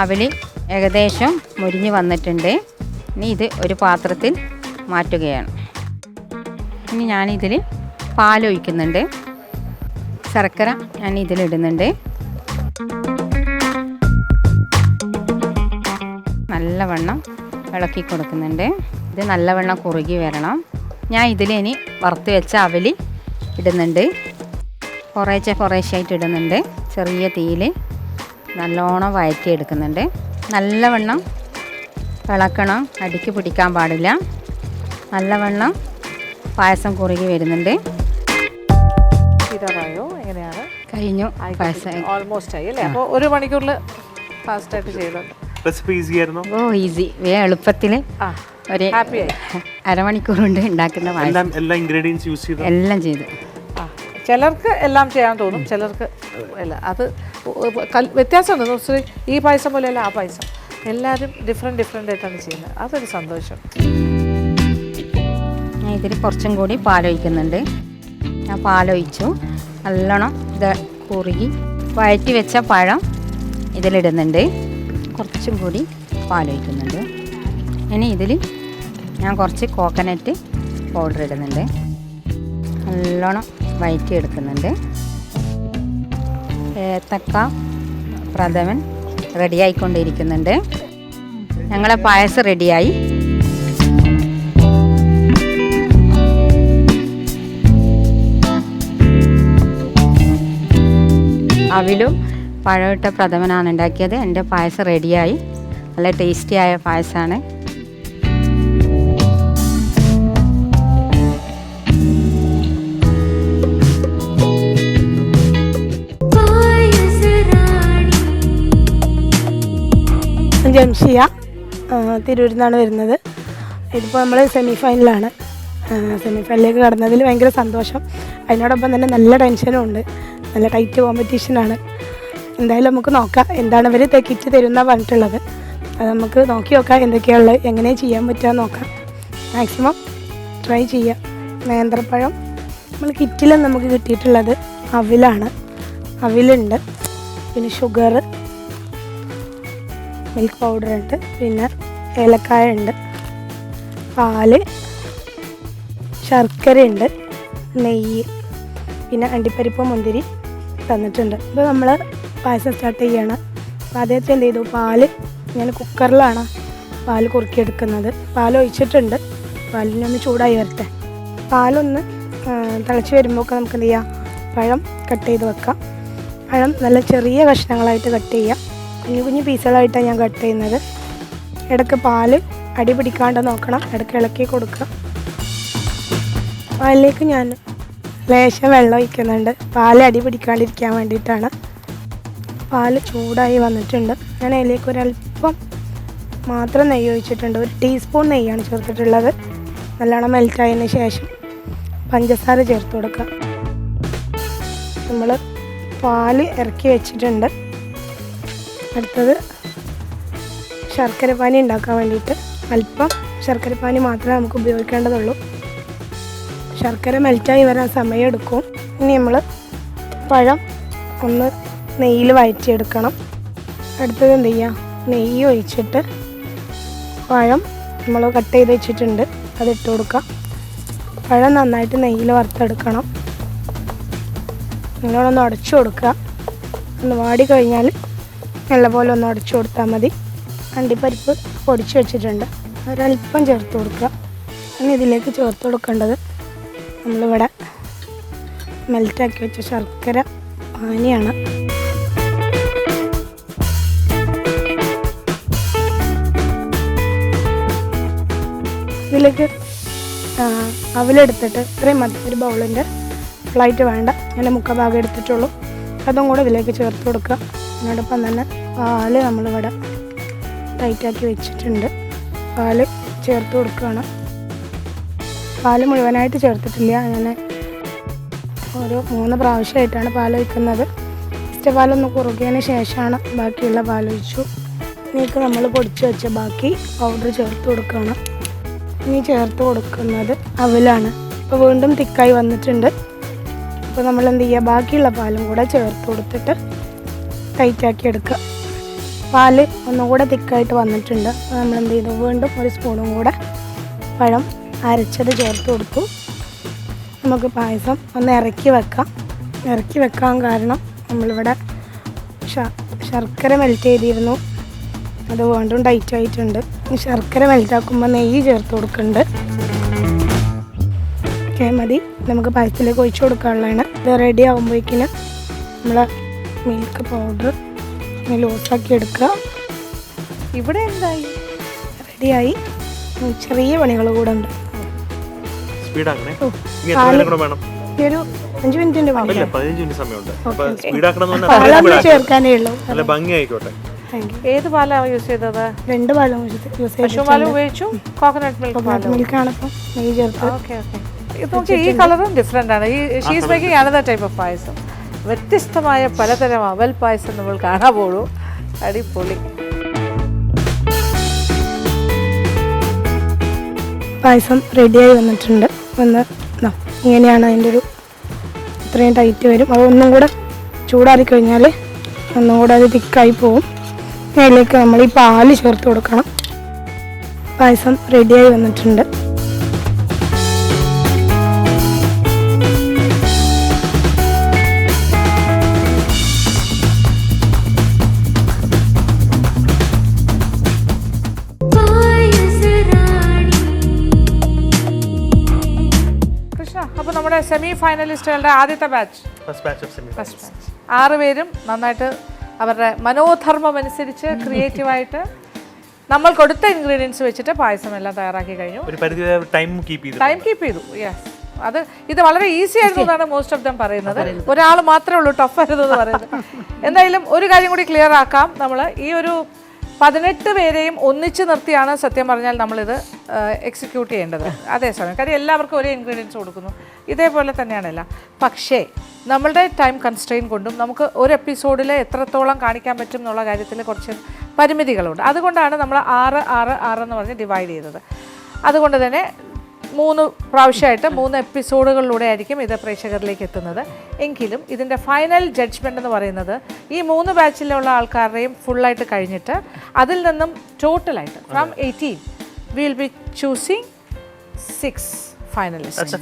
[SPEAKER 8] അവൽ ഏകദേശം മുരിഞ്ഞ് വന്നിട്ടുണ്ട്. ഇനി ഇത് ഒരു പാത്രത്തിൽ മാറ്റുകയാണ്. ഇനി ഞാനിതിൽ പാലൊഴിക്കുന്നുണ്ട്. ശർക്കര ഞാൻ ഇതിലിടുന്നുണ്ട്. നല്ലവണ്ണം ഇളക്കി കൊടുക്കുന്നുണ്ട്. ഇത് നല്ലവണ്ണം കുറുകി വരണം. ഞാൻ ഇതിൽ ഇനി വറുത്ത് വെച്ച അവല് ഇടുന്നുണ്ട്. കുറേശ്ശായിട്ട് ഇടുന്നുണ്ട്. ചെറിയ തീയിൽ നല്ലോണം വഴറ്റിയെടുക്കുന്നുണ്ട്. നല്ലവണ്ണം ഇളക്കണം. അടിക്ക് പിടിക്കാൻ പാടില്ല. നല്ലവണ്ണം പായസം കുറുകി വരുന്നുണ്ട്.
[SPEAKER 1] തീരാറായോ? എങ്ങനെയാണ്?
[SPEAKER 8] കഴിഞ്ഞു. പായസം
[SPEAKER 1] ഓൾമോസ്റ്റ് ആയി അല്ലേ? അപ്പോൾ 1 മണിക്കൂറിൽ ഫാസ്റ്റായിട്ട് ചെയ്തത്.
[SPEAKER 2] റെസിപ്പി ഈസി ആയിരുന്നു.
[SPEAKER 8] ഈസി. എളുപ്പത്തിൽ ഒരു അരമണിക്കൂർ കൊണ്ട് ഉണ്ടാക്കുന്ന പായസം.
[SPEAKER 2] എല്ലാ ഇൻഗ്രീഡിയൻസ് യൂസ് ചെയ്തു.
[SPEAKER 8] എല്ലാം ചെയ്തു.
[SPEAKER 1] ചിലർക്ക് എല്ലാം ചെയ്യാൻ തോന്നും, ചിലർക്ക് അല്ല. അത് വ്യത്യാസമുണ്ട്. ഈ പായസം പോലെയല്ല ആ പായസം. എല്ലാവരും ഡിഫറെൻ്റ് ആയിട്ടാണ് ചെയ്യുന്നത്, അതൊരു സന്തോഷം.
[SPEAKER 8] ഞാൻ ഇതിൽ കുറച്ചും കൂടി പാലൊഴിക്കുന്നുണ്ട്. ഞാൻ പാലൊഴിച്ചു, നല്ലോണം ഇത് കുറുകി വഴറ്റി വെച്ച പഴം ഇതിലിടുന്നുണ്ട്. കുറച്ചും കൂടി പാലൊഴിക്കുന്നുണ്ട്. ഇനി ഇതിൽ ഞാൻ കുറച്ച് കോക്കനട്ട് പൗഡർ ഇടുന്നുണ്ട്. നല്ലോണം വഴറ്റി എടുക്കുന്നുണ്ട്. ഏത്തക്ക പ്രഥമൻ റെഡിയായിക്കൊണ്ടിരിക്കുന്നുണ്ട്. ഞങ്ങളെ പായസം റെഡിയായി. അവിലും പഴമിട്ട പ്രഥമനാണ് ഉണ്ടാക്കിയത്. എൻ്റെ പായസം റെഡിയായി. നല്ല ടേസ്റ്റിയായ പായസമാണ്.
[SPEAKER 9] ജംഷിയ തിരൂരിൽ നിന്നാണ് വരുന്നത്. ഇതിപ്പോൾ നമ്മൾ സെമി ഫൈനലിലാണ്. സെമി ഫൈനലിലേക്ക് കടന്നതിൽ ഭയങ്കര സന്തോഷം. അതിനോടൊപ്പം തന്നെ നല്ല ടെൻഷനും ഉണ്ട്. നല്ല ടൈറ്റ് കോമ്പറ്റീഷനാണ്. എന്തായാലും നമുക്ക് നോക്കാം എന്താണ് ഇവർ കിറ്റ് തരുന്ന പറഞ്ഞിട്ടുള്ളത്. അത് നമുക്ക് നോക്കി നോക്കാം എന്തൊക്കെയാണുള്ളത്, എങ്ങനെ ചെയ്യാൻ പറ്റുക നോക്കാം. മാക്സിമം ട്രൈ ചെയ്യാം. നേന്ത്രപ്പഴം നമ്മൾ കിറ്റിൽ നമുക്ക് കിട്ടിയിട്ടുള്ളത് അവിലാണ്. അവിലുണ്ട്, പിന്നെ ഷുഗർ, മിൽക്ക് പൗഡർ ഉണ്ട്, പിന്നെ ഏലക്കായ ഉണ്ട്, പാല്, ശർക്കരയുണ്ട്, നെയ്യ്, പിന്നെ അണ്ടിപ്പരിപ്പ് മുന്തിരി തന്നിട്ടുണ്ട്. ഇപ്പോൾ നമ്മൾ പായസം സ്റ്റാർട്ട് ചെയ്യാണ്. അപ്പോൾ ആദ്യത്തെ എന്ത് ചെയ്തു, പാല് ഞാൻ കുക്കറിലാണ് പാല് കുറുക്കിയെടുക്കുന്നത്. പാൽ ഒഴിച്ചിട്ടുണ്ട്. പാലിനൊന്ന് ചൂടായി വരട്ടെ. പാലൊന്ന് തിളച്ച് വരുമ്പോൾ നമുക്ക് എന്ത് ചെയ്യാം, പഴം കട്ട് ചെയ്ത് വെക്കാം. പഴം നല്ല ചെറിയ കഷ്ണങ്ങളായിട്ട് കട്ട് ചെയ്യാം. കുഞ്ഞു കുഞ്ഞു പീസുകളായിട്ടാണ് ഞാൻ കട്ട് ചെയ്യുന്നത്. ഇടയ്ക്ക് പാല് അടി പിടിക്കാണ്ട് നോക്കണം, ഇടയ്ക്ക് ഇളക്കി കൊടുക്കുക. പാലിലേക്ക് ഞാൻ ലേശം വെള്ളം ഒഴിക്കുന്നുണ്ട്, പാല് അടി പിടിക്കാണ്ടിരിക്കാൻ വേണ്ടിയിട്ടാണ്. പാല് ചൂടായി വന്നിട്ടുണ്ട്. ഞാൻ അതിലേക്ക് ഒരല്പം മാത്രം നെയ്യ് ഒഴിച്ചിട്ടുണ്ട്. 1 ടീസ്പൂൺ നെയ്യാണ് ചേർത്തിട്ടുള്ളത്. നല്ലോണം മെൽറ്റായതിന് ശേഷം പഞ്ചസാര ചേർത്ത് കൊടുക്കുക. നമ്മൾ പാല് ഇറക്കി വെച്ചിട്ടുണ്ട്. അടുത്തത് ശർക്കരപ്പാനി ഉണ്ടാക്കാൻ വേണ്ടിയിട്ട് അല്പം ശർക്കരപ്പാനി മാത്രമേ നമുക്ക് ഉപയോഗിക്കേണ്ടതുള്ളൂ. ശർക്കര മെൽറ്റായി വരാൻ സമയമെടുക്കും. ഇനി നമ്മൾ പഴം ഒന്ന് നെയ്യിൽ വഴറ്റിയെടുക്കണം. അടുത്തത് എന്ത് ചെയ്യുക, നെയ്യ് ഒഴിച്ചിട്ട് പഴം നമ്മൾ കട്ട് ചെയ്ത് വെച്ചിട്ടുണ്ട് അതിട്ട് കൊടുക്കാം. പഴം നന്നായിട്ട് നെയ്യിൽ വറുത്തെടുക്കണം. നിങ്ങളൊന്ന് ഉടച്ചു കൊടുക്കുക. ഒന്ന് വാടി കഴിഞ്ഞാൽ നല്ലപോലെ ഒന്ന് ഉടച്ചു കൊടുത്താൽ മതി. അണ്ടിപ്പരിപ്പ് പൊടിച്ച് വെച്ചിട്ടുണ്ട്, ഒരല്പം ചേർത്ത് കൊടുക്കുക. ഇനി ഇതിലേക്ക് ചേർത്ത് കൊടുക്കേണ്ടത് നമ്മളിവിടെ മെൽറ്റാക്കി വെച്ച ശർക്കര പാനിയാണ്. ഇതിലേക്ക് അവലെടുത്തിട്ട് ഇത്രയും മതി, ഒരു ബൗളിൻ്റെ ഫ്ലൈറ്റ് വേണ്ട, അങ്ങനെ 3/4 ഭാഗം എടുത്തിട്ടുള്ളൂ. അതും കൂടെ ഇതിലേക്ക് ചേർത്ത് കൊടുക്കുക. അതിനോടൊപ്പം തന്നെ പാല് നമ്മളിവിടെ ടൈറ്റാക്കി വെച്ചിട്ടുണ്ട്. പാല് ചേർത്ത് കൊടുക്കുകയാണ്. പാല് മുഴുവനായിട്ട് ചേർത്തിട്ടില്ല, അങ്ങനെ ഓരോ 3 പ്രാവശ്യമായിട്ടാണ് പാൽ ഒഴിക്കുന്നത്. ഫസ്റ്റ് പാലൊന്ന് കുറുകിയതിന് ശേഷമാണ് ബാക്കിയുള്ള പാലൊഴിച്ചു. ഇതിലേക്ക് നമ്മൾ പൊടിച്ച് വെച്ച ബാക്കി പൗഡർ ചേർത്ത് കൊടുക്കുകയാണ്. ഇനി ചേർത്ത് കൊടുക്കുന്നത് അവലാണ്. ഇപ്പോൾ വീണ്ടും തിക്കായി വന്നിട്ടുണ്ട്. അപ്പോൾ നമ്മൾ എന്ത് ചെയ്യുക, ബാക്കിയുള്ള പാലും കൂടെ ചേർത്ത് കൊടുത്തിട്ട് ടൈറ്റാക്കി എടുക്കുക. പാല് ഒന്നുകൂടെ തിക്കായിട്ട് വന്നിട്ടുണ്ട്. അപ്പോൾ നമ്മൾ എന്ത് ചെയ്തു, വീണ്ടും 1 സ്പൂണും കൂടെ പഴം അരച്ചത് ചേർത്ത് കൊടുത്തു. നമുക്ക് പായസം ഒന്ന് ഇറക്കി വെക്കാൻ കാരണം നമ്മളിവിടെ ശർക്കര മെൽറ്റ് ചെയ്തിരുന്നു, അത് വീണ്ടും ടൈറ്റായിട്ടുണ്ട്. ശർക്കര മെൽറ്റാക്കുമ്പോൾ നെയ്യ് ചേർത്ത് കൊടുക്കുന്നുണ്ട്. ഓക്കെ, മതി. നമുക്ക് പായസത്തിലേക്ക് ഒഴിച്ചു കൊടുക്കാനുള്ളതാണ്. ഇത് റെഡി ആകുമ്പോഴേക്കിന് നമ്മൾ മിൽക്ക് പൗഡർ ലൂസാക്കി എടുക്കുക.
[SPEAKER 1] ഇവിടെ എന്തായി,
[SPEAKER 9] റെഡിയായി. ചെറിയ പണികൾ കൂടെ ഉണ്ട്.
[SPEAKER 2] സ്പീഡാക്കണേ.
[SPEAKER 9] ഓ,
[SPEAKER 2] ഇനി എത്ര നേരം കൂടെ വേണം?
[SPEAKER 9] ഈ ഒരു 5 മിനിറ്റിൻ്റെ പണി.
[SPEAKER 2] ഇല്ല, 15 മിനിറ്റ് സമയമുണ്ട്. അപ്പൊ
[SPEAKER 9] ഓക്കെ.
[SPEAKER 2] സ്പീഡാക്കണം.
[SPEAKER 9] പാലൊന്ന് ചേർക്കാനേ ഉള്ളൂ.
[SPEAKER 2] നല്ല ഭംഗി ആയിക്കോട്ടെ.
[SPEAKER 9] Thank you.
[SPEAKER 1] ഏത് പാലാണ് യൂസ് ചെയ്തത്?
[SPEAKER 9] 2 പാലും യൂസ്
[SPEAKER 1] പശുപാൽ ഉപയോഗിച്ചു, കോക്കനട്ട് മിൽക്ക് പാലും.
[SPEAKER 9] മിൽക്കാണ് ഇപ്പം നെയ്യ് ചേർത്ത്.
[SPEAKER 1] Okay okay. ഇത് നോക്കി, ഈ കളറും ഡിഫറെൻ്റ് ആണ്. She's making another type of payasam. വ്യത്യസ്തമായ പലതരം അവൽ പായസം നമ്മൾ കാണാൻ പോളൂ. അടിപൊളി.
[SPEAKER 9] പായസം റെഡിയായി വന്നിട്ടുണ്ട്. ഒന്ന് ഇങ്ങനെയാണ് അതിൻ്റെ ഒരു ഇത്രയും ടൈറ്റ് വരും. അത് ഒന്നും കൂടെ ചൂടാറി കഴിഞ്ഞാൽ ഒന്നും കൂടെ അത് തിക്കായി പോകും. അതിലേക്ക് നമ്മൾ ഈ പാല് ചേർത്ത് കൊടുക്കണം. പായസം റെഡിയായി വന്നിട്ടുണ്ട്.
[SPEAKER 1] അപ്പോൾ നമ്മുടെ സെമി ഫൈനലിസ്റ്റുകളുടെ ആദ്യത്തെ batch
[SPEAKER 2] first batch of semi
[SPEAKER 1] 6 പേരും നന്നായിട്ട് അവരുടെ മനോധർമ്മം അനുസരിച്ച് ക്രിയേറ്റീവായിട്ട് നമ്മൾ കൊടുത്ത ഇൻഗ്രീഡിയൻസ് വെച്ചിട്ട് പായസം എല്ലാം തയ്യാറാക്കി കഴിഞ്ഞു.
[SPEAKER 2] ഒരു പരിധി ടൈം കീപ്പ് ചെയ്തു. യെസ്, അത് ഇത് വളരെ ഈസി ആയിരുന്നു എന്നാണ് മോസ്റ്റ് ഓഫ് ദം പറയുന്നത്. ഒരാൾ മാത്രമേ ഉള്ളൂ ടഫ് ആയിരുന്നു എന്ന് പറയുന്നത്. എന്തായാലും ഒരു കാര്യം കൂടി ക്ലിയർ ആക്കാം. നമ്മൾ ഈ ഒരു 18 പേരെയും ഒന്നിച്ച് നിർത്തിയാണ് സത്യം പറഞ്ഞാൽ നമ്മളിത് എക്സിക്യൂട്ട് ചെയ്യേണ്ടത്. അതേസമയം കാര്യം എല്ലാവർക്കും ഒരേ ഇൻഗ്രീഡിയൻസ് കൊടുക്കുന്നു, ഇതേപോലെ തന്നെയാണല്ല. പക്ഷേ നമ്മളുടെ ടൈം കൺസ്ട്രെയിൻ കൊണ്ടും നമുക്ക് ഒരു എപ്പിസോഡിൽ എത്രത്തോളം കാണിക്കാൻ പറ്റും എന്നുള്ള കാര്യത്തിൽ കുറച്ച് പരിമിതികളുണ്ട്. അതുകൊണ്ടാണ് നമ്മൾ 6 എന്ന് പറഞ്ഞ് ഡിവൈഡ് ചെയ്തത്. അതുകൊണ്ട് തന്നെ 3 പ്രാവശ്യമായിട്ട് 3 എപ്പിസോഡുകളിലൂടെ ആയിരിക്കും ഇത് പ്രേക്ഷകരിലേക്ക് എത്തുന്നത്. എങ്കിലും ഇതിൻ്റെ ഫൈനൽ ജഡ്ജ്മെൻ്റ് എന്ന് പറയുന്നത് ഈ 3 ബാച്ചിലുള്ള ആൾക്കാരുടെയും ഫുള്ളായിട്ട് കഴിഞ്ഞിട്ട് അതിൽ നിന്നും ടോട്ടലായിട്ട് from 18 we will be choosing 6 finalist.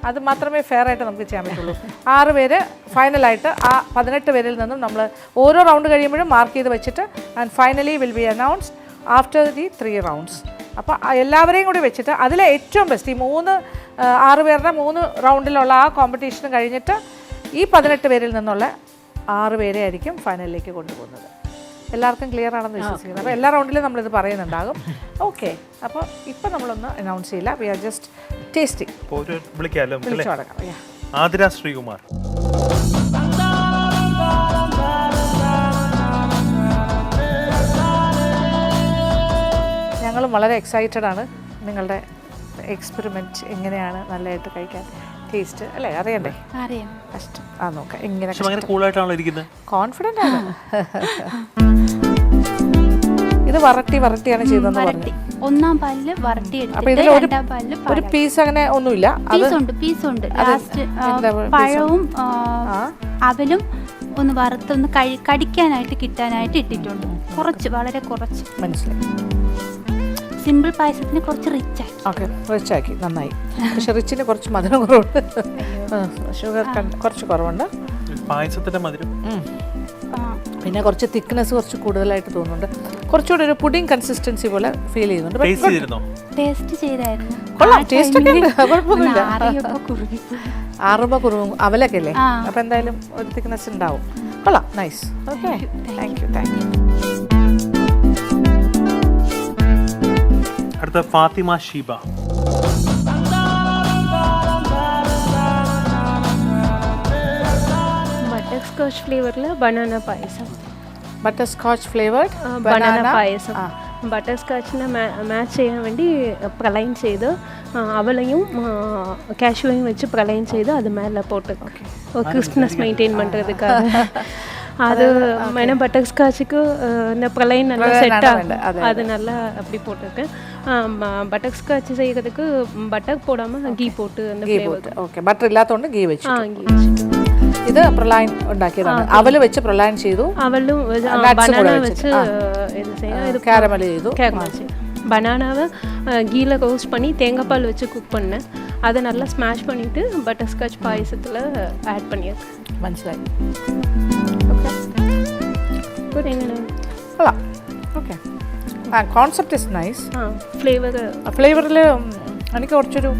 [SPEAKER 2] അത് മാത്രമേ ഫെയർ ആയിട്ട് നമുക്ക് ചെയ്യാൻ പറ്റുള്ളൂ. 6 പേര് ഫൈനലായിട്ട് ആ 18 പേരിൽ നിന്നും നമ്മൾ ഓരോ റൗണ്ട് കഴിയുമ്പോഴും മാർക്ക് ചെയ്ത് വെച്ചിട്ട് and finally will be announced after the 3 rounds. അപ്പോൾ എല്ലാവരെയും കൂടി വെച്ചിട്ട് അതിലെ ഏറ്റവും ബെസ്റ്റ് ഈ 6 പേരുടെ 3 റൗണ്ടിലുള്ള ആ കോമ്പറ്റീഷൻ കഴിഞ്ഞിട്ട് ഈ 18 പേരിൽ നിന്നുള്ള 6 പേരെ ആയിരിക്കും ഫൈനലിലേക്ക് കൊണ്ടുപോകുന്നത്. എല്ലാവർക്കും ക്ലിയർ ആണെന്ന് വിശ്വസിക്കുന്നത്. അപ്പോൾ എല്ലാ റൗണ്ടിലും നമ്മളിത് പറയുന്നുണ്ടാകും. ഓക്കെ, അപ്പോൾ ഇപ്പം നമ്മളൊന്ന് അനൗൺസ് ചെയ്യില്ല, വി ആർ ജസ്റ്റ് ടേസ്റ്റിംഗ്. വിളിച്ചു തുടങ്ങാം. ആതിര ശ്രീകുമാർ.
[SPEAKER 1] ഞങ്ങളും വളരെ എക്സൈറ്റഡ് ആണ് നിങ്ങളുടെ എക്സ്പെരിമെൻറ്റ് എങ്ങനെയാണ് നല്ലതായിട്ട് കഴിക്കാൻ. ടേസ്റ്റ് അല്ലേ അറിയണ്ടേ?
[SPEAKER 4] അറിയാം.
[SPEAKER 1] കഷ്ടം. നോക്കാം എങ്ങനെ. കോൺഫിഡൻ്റ് ആണ്. ഇത് വരട്ടിയാണ് ചെയ്തതെന്ന് പറഞ്ഞു.
[SPEAKER 4] ഒന്നാം പാലില് വരട്ടി
[SPEAKER 1] അപ്പോൾ ഇതിൽ ഒരു പീസ് അങ്ങനെ ഒന്നുമില്ല.
[SPEAKER 4] പീസുണ്ട്. ലാസ്റ്റ് പഴവും അവലും ഒന്ന് വറുത്തൊന്ന് കടിക്കാനായിട്ട് കിട്ടാനായിട്ട് ഇട്ടിട്ടുണ്ട്. വളരെ കുറച്ച്.
[SPEAKER 1] മനസ്സിലായി.
[SPEAKER 4] സിമ്പിൾ പായസത്തിന് കുറച്ച്
[SPEAKER 1] റിച്ചാക്കി നന്നായി. പക്ഷെ റിച്ചിന് കുറച്ച് മധുരം കുറവുണ്ട്, ഷുഗർ കുറച്ച് കുറവുണ്ട്
[SPEAKER 2] പായസത്തിന്റെ മധുരം.
[SPEAKER 1] പിന്നെ കുറച്ച് തിക്നെസ് കുറച്ച് കൂടുതലായിട്ട് തോന്നുന്നുണ്ട്. കുറച്ചുകൂടി ഒരു പുഡിംഗ് കൺസിസ്റ്റൻസി പോലെ ഫീൽ ചെയ്യുന്നുണ്ട്.
[SPEAKER 4] ടേസ്റ്റ് ചെയ്തായിരുന്നു.
[SPEAKER 1] കൊള്ളാം, ടേസ്റ്റ് ഒക്കെ ഉണ്ട്, കുഴപ്പമൊന്നുമില്ല. ആറുമ്പോൾ കുറുകും അവലൊക്കെ അല്ലേ, അപ്പോൾ എന്തായാലും ഒരു തിക്നെസ് ഉണ്ടാവും. കൊള്ളാം, നൈസ്. Okay, thank you.
[SPEAKER 2] അടുത്ത ഫാത്തിമ ഷീബ.
[SPEAKER 5] ബട്ടർ സ്കോച്ച് ഫ്ലേവറിൽ banana payasam.
[SPEAKER 1] Butterscotch flavoured
[SPEAKER 5] banana payasam. ബട്ടർ സ്കോച്ചിനെ മാച്ച് ചെയ്യാൻ വേണ്ടി പ്രളയം ചെയ്ത് അവളെയും കാഷ്യൂவையும் வச்சு பிரளயம் செய்து அது மேலே போட்டு கிறிஸ்ப்னஸ் மெயின்டைன் பண்ணுறதுக்காக. அது ஏன்னா பட்டர் ஸ்காட்சுக்கு இந்த பிரளயம் நல்லா செட் ஆகும், அது நல்லா அப்படி போட்டிருக்கேன். பட்டர் ஸ்காட்ச் செய்கிறதுக்கு பட்டர் போடாமல் கீ போட்டு அந்த ஃப்ளேவர்.
[SPEAKER 1] ഓക്കെ, ബട്ടർ ഇല്ലാത്തതുകൊണ്ട് ഗീ വെച്ചു.
[SPEAKER 5] ഗീ വെച്ചിട്ട്
[SPEAKER 1] ഇത് പ്രളയം ഉണ്ടാക്കിയതാണ്. അവല് വെച്ച് പ്രളയം ചെയ്തു.
[SPEAKER 5] അവലും ബനാന വെച്ച് ഇത് ചെയ്യാം.
[SPEAKER 1] കാരമൽ ചെയ്തു.
[SPEAKER 5] பனானாவை கீல ரோஸ்ட் பண்ணி தேங்காய் பால் வச்சு குக் பண்ணேன். அதை நல்லா ஸ்மாஷ் பண்ணிவிட்டு பட்டர் ஸ்காட்ச் பாயசத்தில் ஆட் பண்ணியிருக்கேன்.
[SPEAKER 1] മനസ്സിലായി.
[SPEAKER 5] Okay,
[SPEAKER 1] okay. Concept is nice. ഫ്ലേവറിൽ എനിക്ക് കുറച്ചൊരു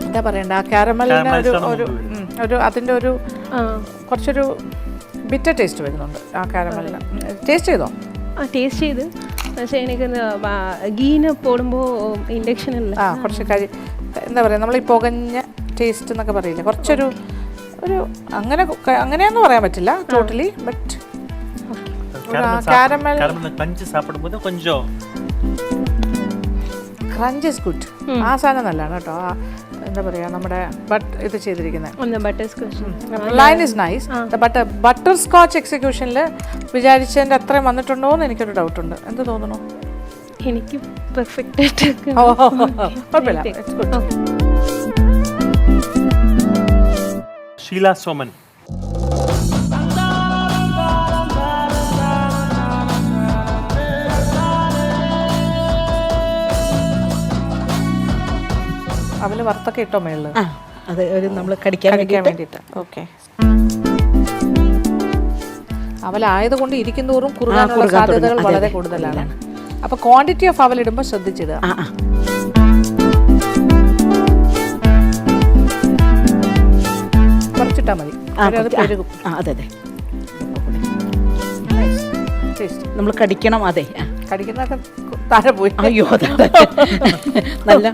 [SPEAKER 1] എന്താ പറയണ്ട, ആ കാരമലിന് ഒരു അതിൻ്റെ ഒരു കുറച്ചൊരു ബിറ്റർ ടേസ്റ്റ് വരുന്നുണ്ട് ആ കാരമലിന്. ടേസ്റ്റ് ചെയ്തോ?
[SPEAKER 5] ടേസ്റ്റ് ചെയ്ത്. പക്ഷേ എനിക്ക് ഗീന് പോടുമ്പോൾ ഇൻഡക്ഷൻ ഇല്ല.
[SPEAKER 1] കുറച്ച് എന്താ പറയുക, നമ്മൾ ഈ പുകഞ്ഞ ടേസ്റ്റ് എന്നൊക്കെ പറയില്ലേ, കുറച്ചൊരു അങ്ങനെയൊന്നും പറയാൻ പറ്റില്ല totally. But caramel crunch is good. ആ സാധനം നല്ലതാണ് കേട്ടോ. എന്താ പറയുക, നമ്മുടെ ഇത് ചെയ്തിരിക്കുന്നത് line is nice. Butterscotch എക്സിക്യൂഷനിൽ വിചാരിച്ചതിൻ്റെ അത്രയും വന്നിട്ടുണ്ടോ എന്ന് എനിക്കൊരു ഡൗട്ടുണ്ട്. എന്ത് തോന്നുന്നു?
[SPEAKER 5] എനിക്ക് പെർഫെക്റ്റ് ആയിട്ട്
[SPEAKER 2] കുഴപ്പമില്ല, ഇറ്റ്സ് ഗുഡ്.
[SPEAKER 10] ഷീല സോമൻ.
[SPEAKER 2] അവല് വറുത്തൊക്കെ ഇട്ടോ മേളില്?
[SPEAKER 6] ആ അത് ഒരു നമ്മൾ കടിക്കാൻ
[SPEAKER 2] വേണ്ടിയിട്ട്. ഓക്കെ. അവലായതുകൊണ്ട് ഇരിക്കും തോറും കുറുകാനുള്ള സാധ്യതകൾ വളരെ കൂടുതലാണ്. അപ്പൊ ക്വാണ്ടിറ്റി ഓഫ് അവൽ ഇടുമ്പോൾ ശ്രദ്ധിച്ചിടുക. കുറച്ചിട്ടാ മതി, അത് പെരുകും.
[SPEAKER 6] അതെ അതെ, നമ്മൾ കടിക്കണം. അതെ,
[SPEAKER 2] കടിക്കുന്നതൊക്കെ താഴെ പോയി.
[SPEAKER 6] അയ്യോ, നല്ല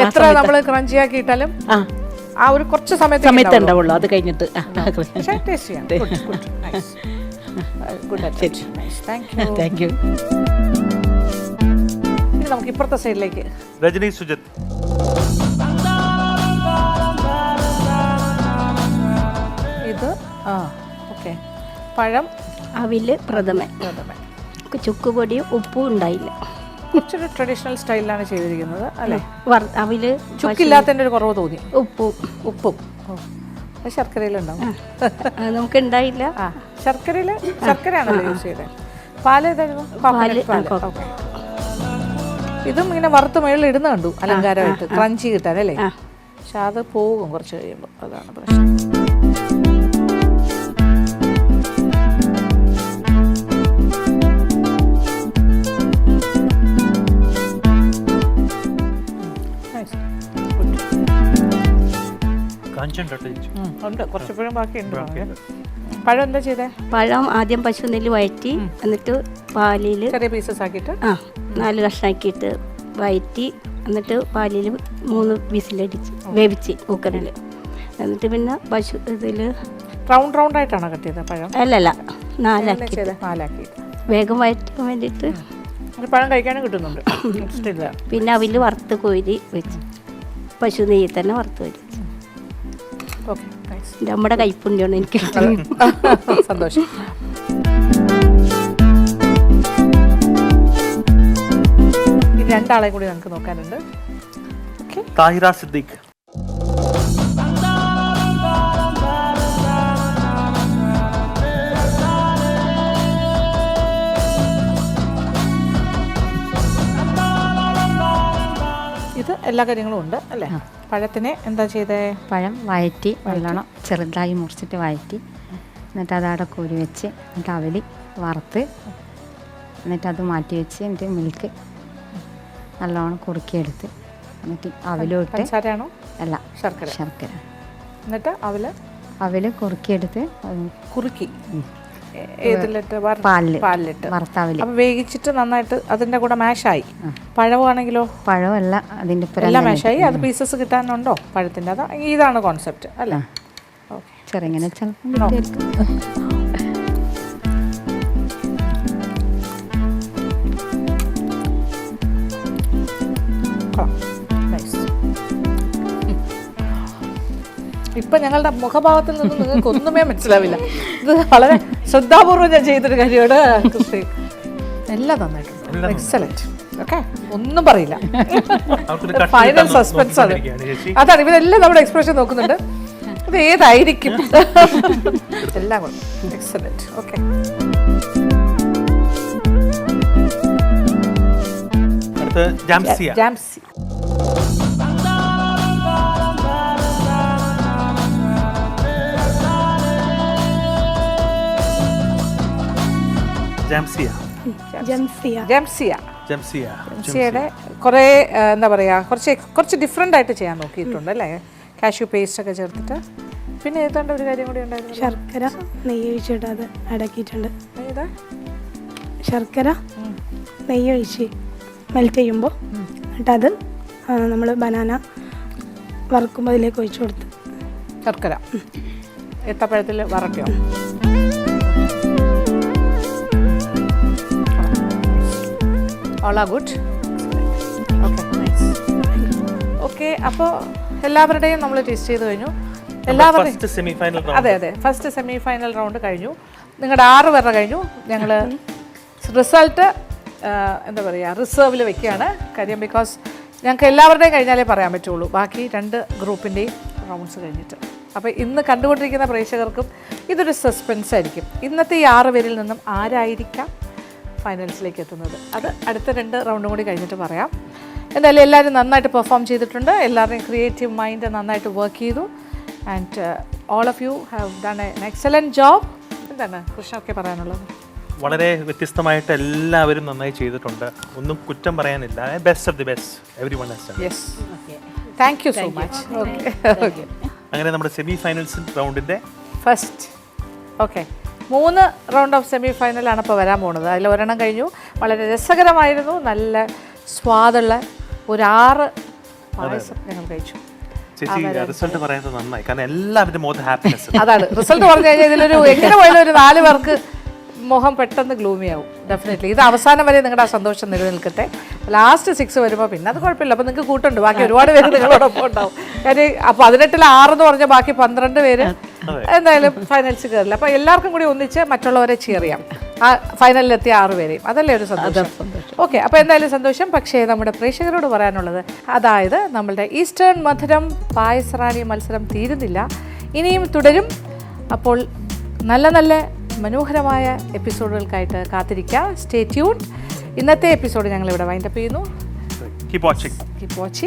[SPEAKER 2] എത്ര നമ്മൾ ക്രഞ്ചി ആക്കി ഇട്ടാലും ആ ഒരു കുറച്ച് സമയത്ത്
[SPEAKER 6] ഉണ്ടാവുള്ളൂ. അത് കഴിഞ്ഞിട്ട്
[SPEAKER 2] ടേസ്റ്റ് ചെയ്യാം.
[SPEAKER 6] Thank you.
[SPEAKER 2] ഇനി നമുക്ക് ഇപ്പുറത്തെ സൈഡിലേക്ക്.
[SPEAKER 10] രജനി സുജിത്.
[SPEAKER 2] ഇത് ഓക്കെ. പഴം,
[SPEAKER 7] അവില്, പ്രഥമൻ, ചുക്കുപൊടിയും ഉപ്പും ഉണ്ടായില്ല.
[SPEAKER 2] കുറച്ചൊരു ട്രഡീഷണൽ സ്റ്റൈലിലാണ് ചെയ്തിരിക്കുന്നത് അല്ലേ?
[SPEAKER 7] അവില്
[SPEAKER 2] ചുക്കില്ലാത്തതിൻ്റെ ഒരു കുറവ് തോന്നി.
[SPEAKER 7] ഉപ്പും
[SPEAKER 2] അത് ശർക്കരയിലുണ്ടാവും.
[SPEAKER 7] നമുക്ക് ഉണ്ടായില്ല.
[SPEAKER 2] ശർക്കരയാണല്ലോ യൂസ് ചെയ്തത്. പാല് ഏതായിരുന്നു? ഓക്കെ. ഇതും ഇങ്ങനെ വറുത്ത് മേളിൽ ഇടുന്ന കണ്ടു അലങ്കാരമായിട്ട്, ക്രഞ്ചി കിട്ടാൻ അല്ലേ? പക്ഷെ അത് പോകും കുറച്ച് കഴിയുമ്പോൾ, അതാണ് പ്രശ്നം. ഉണ്ട്, കുറച്ചപ്പോഴും ബാക്കിയുണ്ട്. പഴം എന്താ ചെയ്തേ?
[SPEAKER 7] പഴം ആദ്യം പശു നെല്ല് വഴറ്റി, എന്നിട്ട് പാലിൽ
[SPEAKER 2] ചെറിയ പീസസ് ആക്കിയിട്ട്
[SPEAKER 7] 4 കഷ്ണാക്കിയിട്ട് വഴറ്റി, എന്നിട്ട് പാലിൽ 3 വിസിലടിച്ച് വേവിച്ച് കുക്കറിൽ. എന്നിട്ട് പിന്നെ പശു ഇതിൽ
[SPEAKER 2] റൗണ്ട് ആയിട്ടാണോ കട്ട് ചെയ്തത് പഴം?
[SPEAKER 7] അല്ലല്ല, 4
[SPEAKER 2] നാലാക്കിയിട്ട്
[SPEAKER 7] വേഗം വഴറ്റാൻ വേണ്ടിയിട്ട്.
[SPEAKER 2] പഴം കഴിക്കാനും കിട്ടുന്നുണ്ട്.
[SPEAKER 7] പിന്നെ അവിൽ വറുത്ത് കോരി വെച്ച് പശു നെയ്യിൽ തന്നെ വറുത്ത് വെച്ച്. നമ്മുടെ കൈപ്പുണ്യാണ് എനിക്ക്.
[SPEAKER 2] സന്തോഷം. രണ്ടാളെ കൂടി നമുക്ക് നോക്കാനുണ്ട്.
[SPEAKER 10] താഹിറ സിദ്ദീഖ്.
[SPEAKER 2] ഇത് എല്ലാ കാര്യങ്ങളും ഉണ്ട് അല്ലേ? പഴത്തിനെ എന്താ ചെയ്തേ?
[SPEAKER 8] പഴം വഴറ്റി നല്ലോണം ചെറുതായി മുറിച്ചിട്ട് വഴറ്റി, എന്നിട്ട് അതവിടെ കോരി വെച്ച്, എന്നിട്ട് അവല് വറുത്ത്, എന്നിട്ട് അത് മാറ്റി വെച്ച്, എന്നിട്ട് മിൽക്ക് നല്ലോണം കുറുക്കിയെടുത്ത്, എന്നിട്ട് അവലോട്ട്.
[SPEAKER 2] പഞ്ചസാരയാണോ?
[SPEAKER 8] അല്ല,
[SPEAKER 2] ശർക്കര. എന്നിട്ട് അവല്
[SPEAKER 8] കുറുക്കിയെടുത്ത്
[SPEAKER 2] കുറുക്കി
[SPEAKER 8] പാലിലിട്ട് വറുത്താവല്.
[SPEAKER 2] അപ്പൊ വേവിച്ചിട്ട് നന്നായിട്ട് അതിന്റെ കൂടെ മാഷായി. പഴമാണെങ്കിലോ?
[SPEAKER 8] പഴമല്ല, അതിന്റെ
[SPEAKER 2] എല്ലാം മാഷായി. അത് പീസസ് കിട്ടാനുണ്ടോ പഴത്തിന്റെ? അത് ഇതാണ് കോൺസെപ്റ്റ് അല്ലേ?
[SPEAKER 8] ചെറുങ്ങനെ ചിലപ്പോൾ
[SPEAKER 2] ഇപ്പൊ ഞങ്ങളുടെ മുഖഭാവത്തിൽ നിന്നും നിങ്ങൾക്ക് ഒന്നുമേ മനസ്സിലാവില്ല. ഇത് വളരെ ശ്രദ്ധാപൂർവ്വം ഞാൻ ചെയ്തൊരു കാര്യമാണ്. എല്ലാം നന്നായിട്ടുണ്ട്, എക്സലന്റ്. ഓക്കെ, ഒന്നും പറയില്ല. ഫൈനൽ സസ്പെൻസ് ആണ്. അതാണ്, ഇവരെല്ലാം നമ്മുടെ എക്സ്പ്രഷൻ നോക്കുന്നുണ്ട്. ഇത് ഏതായിരിക്കും? എല്ലാം കൊണ്ട് എക്സലന്റ്. ഓക്കെ, ജാംസി. ജംസിയയുടെ കുറേ എന്താ പറയുക, കുറച്ച് ഡിഫറെൻ്റ് ആയിട്ട് ചെയ്യാൻ നോക്കിയിട്ടുണ്ട് അല്ലേ? കാഷ്യൂ പേസ്റ്റ് ഒക്കെ ചേർത്തിട്ട്. പിന്നെ ഏതാണ്ട് ഒരു കാര്യം കൂടി ഉണ്ടായിരുന്നു,
[SPEAKER 9] ശർക്കര നെയ്യ് ഒഴിച്ചിട്ട് അത് അടക്കിയിട്ടുണ്ട്.
[SPEAKER 2] ഏതാ?
[SPEAKER 9] ശർക്കര നെയ്യ് ഒഴിച്ച് മെൽറ്റ് ചെയ്യുമ്പോൾ എന്നിട്ടത് നമ്മൾ ബനാന വറുക്കുമ്പോൾ അതിലേക്ക് ഒഴിച്ചു കൊടുത്ത്.
[SPEAKER 2] ശർക്കര ഏത്തപ്പഴത്തിൽ വറക്കോ? All are good. ഓക്കെ, അപ്പോൾ എല്ലാവരുടെയും നമ്മൾ ടേസ്റ്റ് ചെയ്ത് കഴിഞ്ഞു. എല്ലാവരുടെയും അതെ, ഫസ്റ്റ് സെമി ഫൈനൽ റൗണ്ട് കഴിഞ്ഞു. നിങ്ങളുടെ 6 പേരുടെ കഴിഞ്ഞു. ഞങ്ങൾ റിസൾട്ട് എന്താ പറയുക റിസർവിൽ വെക്കുകയാണ്. കാര്യം ബിക്കോസ് ഞങ്ങൾക്ക് എല്ലാവരുടെയും കഴിഞ്ഞാലേ പറയാൻ പറ്റുള്ളൂ, ബാക്കി 2 ഗ്രൂപ്പിൻ്റെയും റൗണ്ട്സ് കഴിഞ്ഞിട്ട്. അപ്പോൾ ഇന്ന് കണ്ടുകൊണ്ടിരിക്കുന്ന പ്രേക്ഷകർക്കും ഇതൊരു സസ്പെൻസ് ആയിരിക്കും. ഇന്നത്തെ ഈ 6 പേരിൽ നിന്നും ആരായിരിക്കാം ഫൈനൽസിലേക്ക് എത്തുന്നത്, അത് അടുത്ത 2 റൗണ്ടും കൂടി കഴിഞ്ഞിട്ട് പറയാം. എന്തായാലും എല്ലാവരും നന്നായിട്ട് പെർഫോം ചെയ്തിട്ടുണ്ട്. എല്ലാവരുടെയും ക്രിയേറ്റീവ് മൈൻഡ് നന്നായിട്ട് വർക്ക് ചെയ്തു. And all of you have done N excellent job. എന്താണ് കൃഷ്ണൊക്കെ പറയാനുള്ളത്?
[SPEAKER 10] വളരെ വ്യത്യസ്തമായിട്ട് എല്ലാവരും നന്നായി ചെയ്തിട്ടുണ്ട്. ഒന്നും കുറ്റം പറയാനില്ല. Best of the best every one has done.
[SPEAKER 2] Yes, thank you so much. Okay okay,
[SPEAKER 10] അങ്ങനെ നമ്മുടെ സെമി ഫൈനൽസ് റൗണ്ടിൻ്റെ
[SPEAKER 2] first okay 3 round of semi ഫൈനലാണ് ഇപ്പോൾ വരാൻ പോകുന്നത്. അതിൽ ഒരെണ്ണം കഴിഞ്ഞു, വളരെ രസകരമായിരുന്നു. നല്ല സ്വാദുള്ള ഒരു 6 പായസം ഞങ്ങൾ കഴിച്ചു.
[SPEAKER 10] ചേച്ചി റിസൾട്ട് പറയുന്നത് നന്നായി, കാരണം എല്ലാവരുടെ മുഖത്ത് ഹാപ്പിനെസ്.
[SPEAKER 2] അതാണ് റിസൾട്ട് പറഞ്ഞു കഴിഞ്ഞാൽ ഇതിലൊരു എങ്ങനെ പോയാലും ഒരു 4 പേർക്ക് മുഖം പെട്ടെന്ന് ഗ്ലൂമി ആവും ഡെഫിനറ്റ്ലി. ഇത് അവസാനം വരെ നിങ്ങളുടെ ആ സന്തോഷം നിലനിൽക്കട്ടെ. ലാസ്റ്റ് 6 വരുമ്പോൾ പിന്നെ അത് കുഴപ്പമില്ല. അപ്പോൾ നിങ്ങൾക്ക് കൂട്ടുണ്ട്, ബാക്കി ഒരുപാട് പേര് നിങ്ങളോടൊപ്പം ഉണ്ടാവും. കാര്യം അപ്പോൾ 18-ൽ 6 എന്ന് പറഞ്ഞാൽ ബാക്കി 12 പേര് എന്തായാലും ഫൈനൽസ് കയറില്ല. അപ്പോൾ എല്ലാവർക്കും കൂടി ഒന്നിച്ച് മറ്റുള്ളവരെ cheer ചെയ്യാം, ആ ഫൈനലിലെത്തിയ 6 പേരെയും. അതല്ലേ ഒരു സന്തോഷം. ഓക്കെ, അപ്പോൾ എന്തായാലും സന്തോഷം. പക്ഷേ നമ്മുടെ പ്രേക്ഷകരോട് പറയാനുള്ളത്, അതായത് നമ്മളുടെ ഈസ്റ്റേൺ മധുരം പായസറാണി മത്സരം തീരുന്നില്ല, ഇനിയും തുടരും. അപ്പോൾ നല്ല നല്ല മനോഹരമായ എപ്പിസോഡുകൾക്കായിട്ട് കാത്തിരിക്കുക. Stay tune. ഇന്നത്തെ എപ്പിസോഡ് ഞങ്ങളിവിടെ വൈൻഡപ്പ് ചെയ്യുന്നു.
[SPEAKER 10] Keep watching.
[SPEAKER 2] Keep watching.